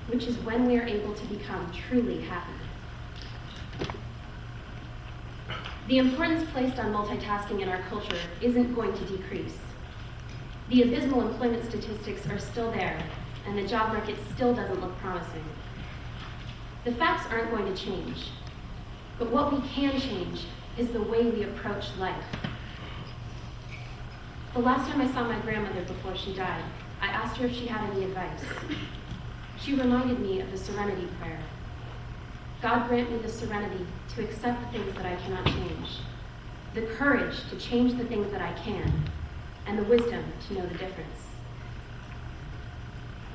which is when we are able to become truly happy. The importance placed on multitasking in our culture isn't going to decrease. The abysmal employment statistics are still there, and the job market still doesn't look promising. The facts aren't going to change, but what we can change is the way we approach life. The last time I saw my grandmother before she died, I asked her if she had any advice. She reminded me of the Serenity Prayer. God grant me the serenity to accept the things that I cannot change, the courage to change the things that I can, and the wisdom to know the difference.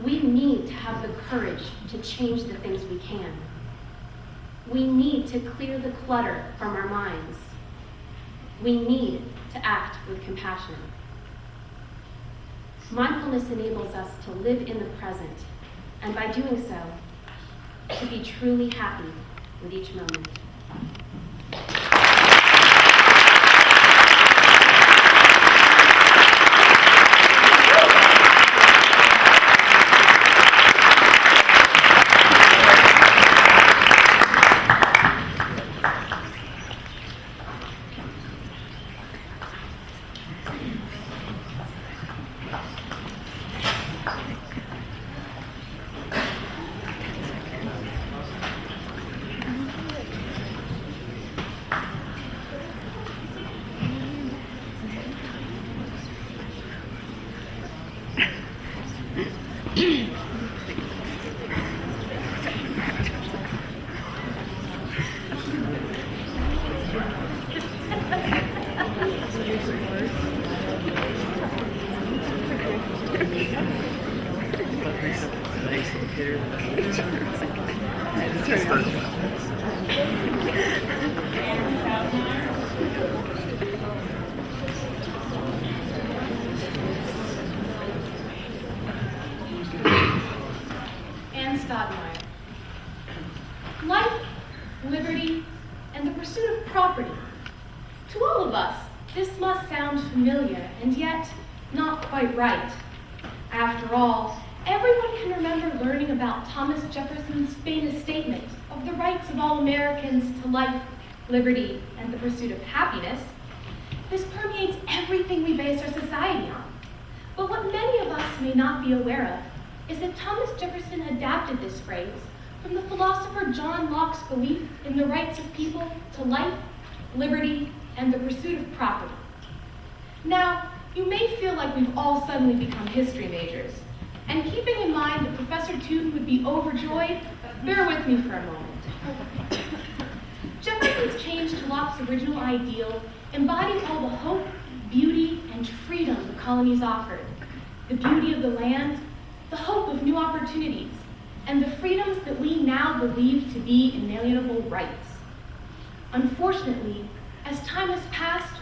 We need to have the courage to change the things we can. We need to clear the clutter from our minds. We need to act with compassion. Mindfulness enables us to live in the present, and by doing so, to be truly happy with each moment. Life, liberty, and the pursuit of property. To all of us, this must sound familiar, and yet not quite right. After all, everyone can remember learning about Thomas Jefferson's famous statement of the rights of all Americans to life, liberty, and the pursuit of happiness. This permeates everything we base our society on. But what many of us may not be aware of is that Thomas Jefferson adapted this phrase from the philosopher John Locke's belief in the rights of people to life, liberty, and the pursuit of property. Now, you may feel like we've all suddenly become history majors, and keeping in mind that Professor Tootin would be overjoyed, bear with me for a moment. Jefferson's change to Locke's original ideal embodied all the hope, beauty, and freedom the colonies offered. The beauty of the land, the hope of new opportunities, and the freedoms that we now believe to be inalienable rights. Unfortunately, as time has passed,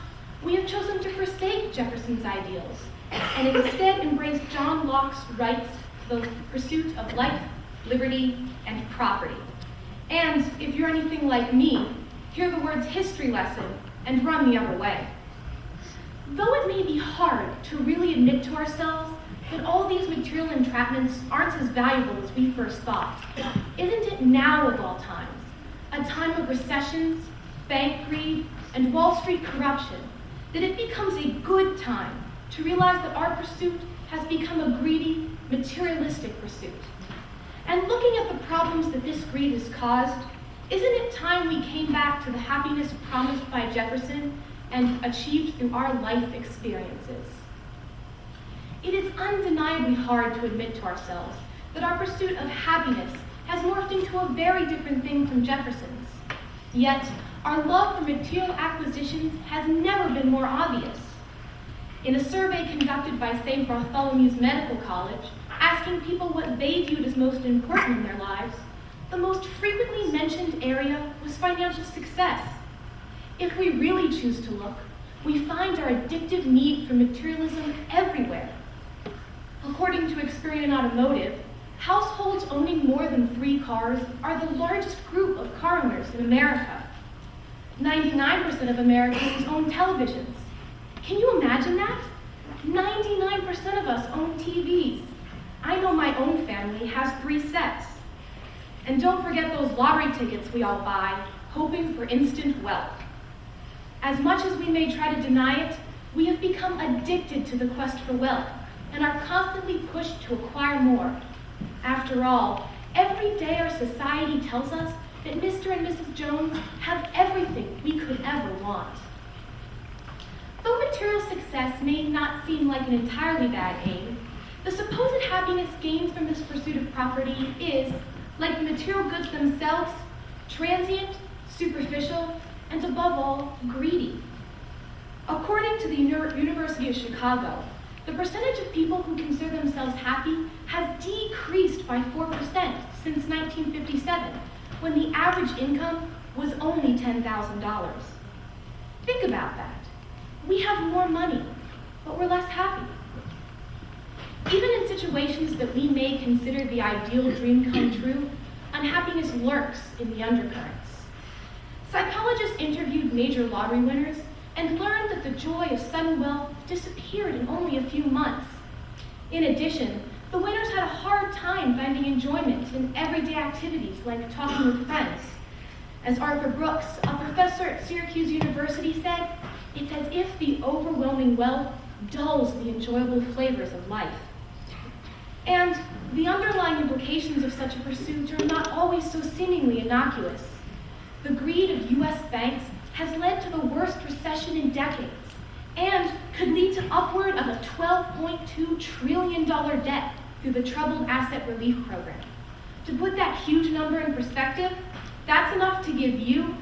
we have chosen to forsake Jefferson's ideals and instead embrace John Locke's rights to the pursuit of life, liberty, and property. And if you're anything like me, hear the words history lesson and run the other way. Though it may be hard to really admit to ourselves that all these material entrapments aren't as valuable as we first thought, isn't it now of all times, a time of recessions, bank greed, and Wall Street corruption, that it becomes a good time to realize that our pursuit has become a greedy, materialistic pursuit? And looking at the problems that this greed has caused, isn't it time we came back to the happiness promised by Jefferson and achieved through our life experiences? It is undeniably hard to admit to ourselves that our pursuit of happiness has morphed into a very different thing from Jefferson's. Yet, our love for material acquisitions has never been more obvious. In a survey conducted by St. Bartholomew's Medical College, asking people what they viewed as most important in their lives, the most frequently mentioned area was financial success. If we really choose to look, we find our addictive need for materialism everywhere. According to Experian Automotive, households owning more than 3 cars are the largest group of car owners in America. 99% of Americans own televisions. Can you imagine that? 99% of us own TVs. I know my own family has 3 sets. And don't forget those lottery tickets we all buy, hoping for instant wealth. As much as we may try to deny it, we have become addicted to the quest for wealth and are constantly pushed to acquire more. After all, Every day our society tells us that Mr. and Mrs. Jones have everything we could ever want. Though material success may not seem like an entirely bad aim, the supposed happiness gained from this pursuit of property is, like the material goods themselves, transient, superficial, and above all, greedy. According to the University of Chicago, the percentage of people who consider themselves happy has decreased by 4% since 1957, when the average income was only $10,000. Think about that. We have more money, but we're less happy. Even in situations that we may consider the ideal dream come true, unhappiness lurks in the undercurrents. Psychologists interviewed major lottery winners and learned that the joy of sudden wealth disappeared in only a few months. In addition, the winners had a hard time finding enjoyment in everyday activities like talking with friends. As Arthur Brooks, a professor at Syracuse University, said, it's as if the overwhelming wealth dulls the enjoyable flavors of life. And the underlying implications of such a pursuit are not always so seemingly innocuous. The greed of U.S. banks has led to the worst recession in decades and could lead to upward of a $12.2 trillion debt through the Troubled Asset Relief Program. To put that huge number in perspective, that's enough to give you,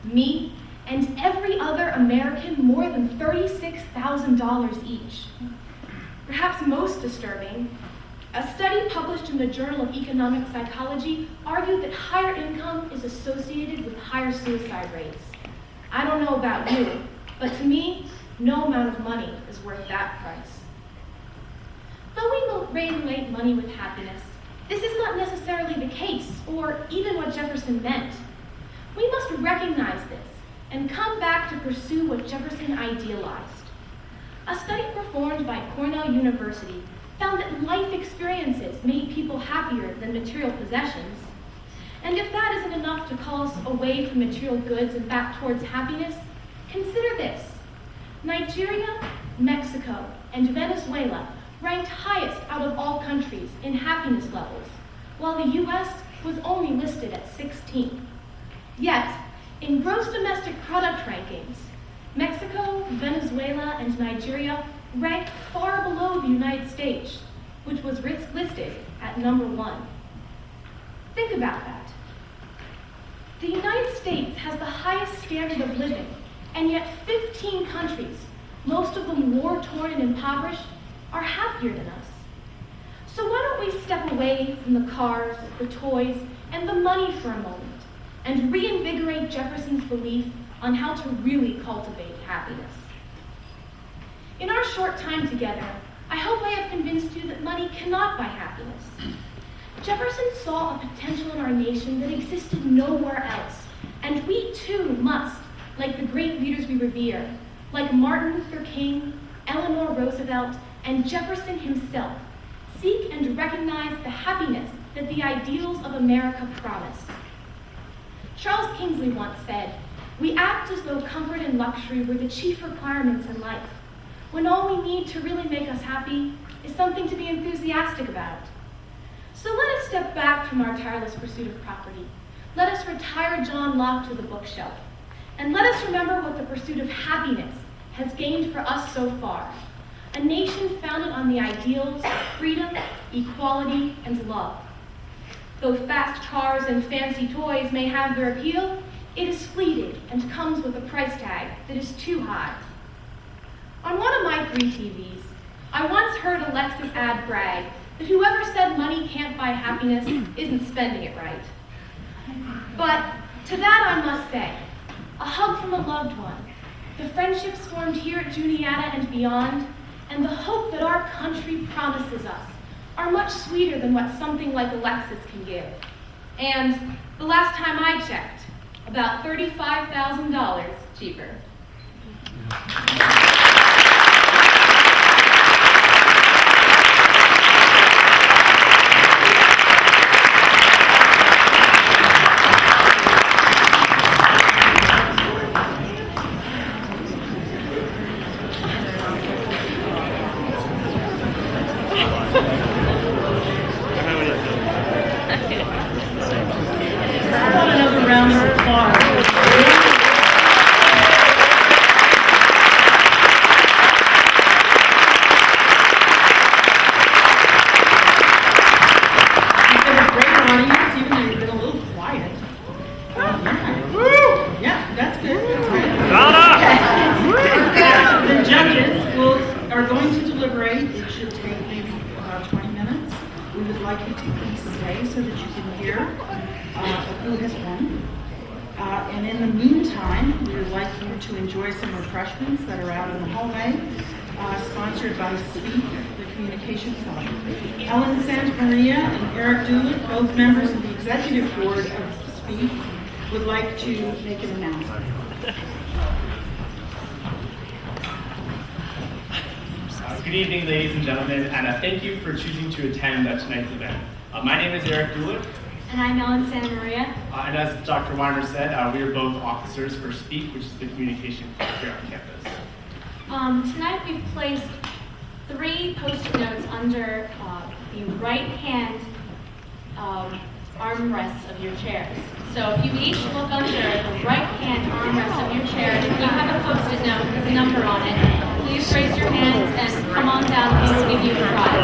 me, and every other American more than $36,000 each. Perhaps most disturbing, a study published in the Journal of Economic Psychology argued that higher income is associated with higher suicide rates. I don't know about you, but to me, no amount of money is worth that price. Though we relate money with happiness, this is not necessarily the case, or even what Jefferson meant. We must recognize this and come back to pursue what Jefferson idealized. A study performed by Cornell University found that life experiences made people happier than material possessions. And if that isn't enough to call us away from material goods and back towards happiness, consider this. Nigeria, Mexico, and Venezuela ranked highest out of all countries in happiness levels, while the US was only listed at 16th. Yet, in gross domestic product rankings, Mexico, Venezuela, and Nigeria ranked far below the United States, which was listed at number 1. Think about that. The United States has the highest standard of living, and yet 15 countries, most of them war-torn and impoverished, are happier than us. So why don't we step away from the cars, the toys, and the money for a moment, and reinvigorate Jefferson's belief on how to really cultivate happiness. In our short time together, I hope I have convinced you that money cannot buy happiness. Jefferson saw a potential in our nation that existed nowhere else, and we too must, like the great leaders we revere, like Martin Luther King, Eleanor Roosevelt, and Jefferson himself, seek and recognize the happiness that the ideals of America promise. Charles Kingsley once said, "We act as though comfort and luxury were the chief requirements in life, when all we need to really make us happy is something to be enthusiastic about." So let us step back from our tireless pursuit of property. Let us retire John Locke to the bookshelf, and let us remember what the pursuit of happiness has gained for us so far. A nation founded on the ideals of freedom, equality, and love. Though fast cars and fancy toys may have their appeal, it is fleeting and comes with a price tag that is too high. On one of my 3 TVs, I once heard a Lexus ad brag that whoever said money can't buy happiness isn't spending it right. But to that I must say, a hug from a loved one, the friendships formed here at Juniata and beyond, and the hope that our country promises us are much sweeter than what something like a Lexus can give. And the last time I checked, about $35,000 cheaper. In the meantime, we would like you to enjoy some refreshments that are out in the hallway, sponsored by SPEAK, the Communication Club. Ellen Santamaria and Eric Dulick, both members of the Executive Board of SPEAK, would like to make an announcement. Good evening, ladies and gentlemen, and thank you for choosing to attend tonight's event. My name is Eric Dulick, And I'm Ellen Santa Maria. and as Dr. Weimer said, we are both officers for SPEAK, which is the communication club here on campus. Tonight we've placed 3 post-it notes under the right-hand armrests of your chairs. So if you each look under the right-hand armrest of your chair, if you have a post-it note with a number on it, please raise your hands and come on down and we will give you a prize.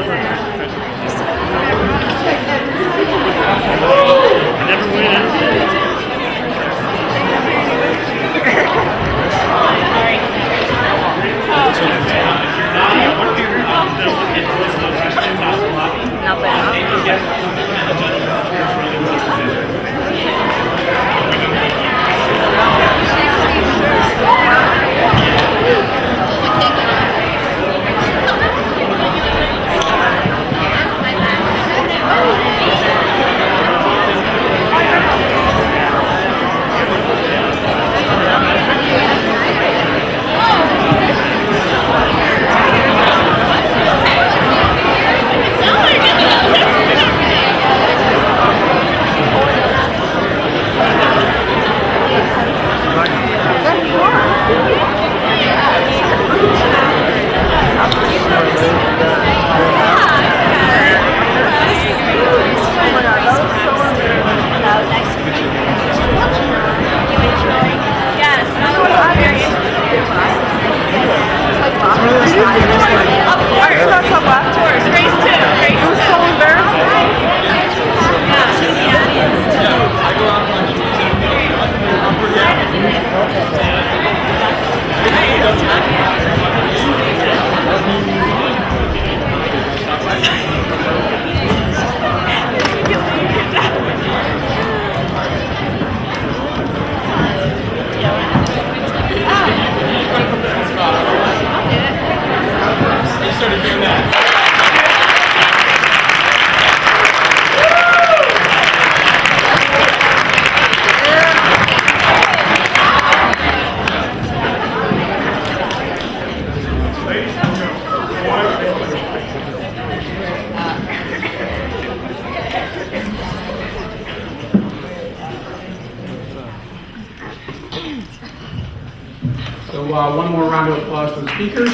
So one more round of applause for the speakers.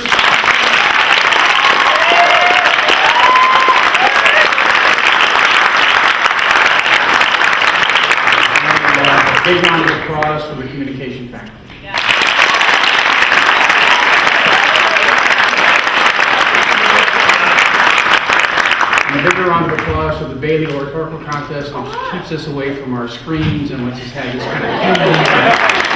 And a big round of applause for the communication faculty. And a bigger round of applause for the Bailey Oratorical Contest, which keeps us away from our screens and lets us have this kind of human.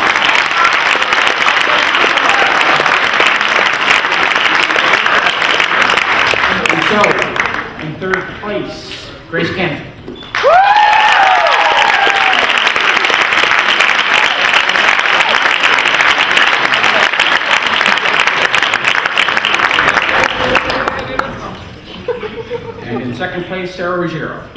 So, in third place, Grace Canfield. And in second place, Sarah Ruggiero.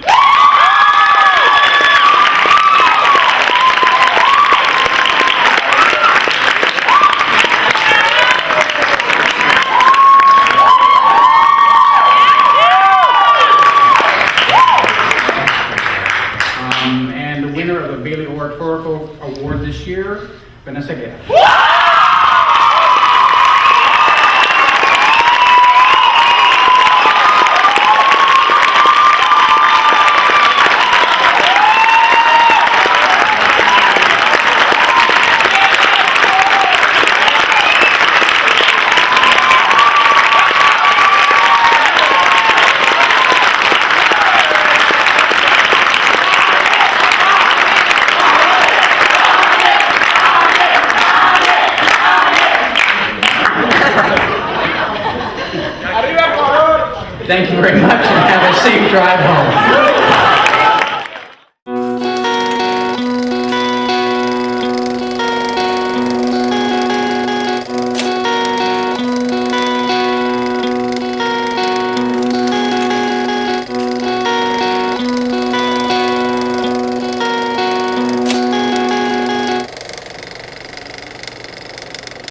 And the winner of the Bailey Oratorical Award this year, Vanessa Guerra. Thank you very much and have a safe drive home.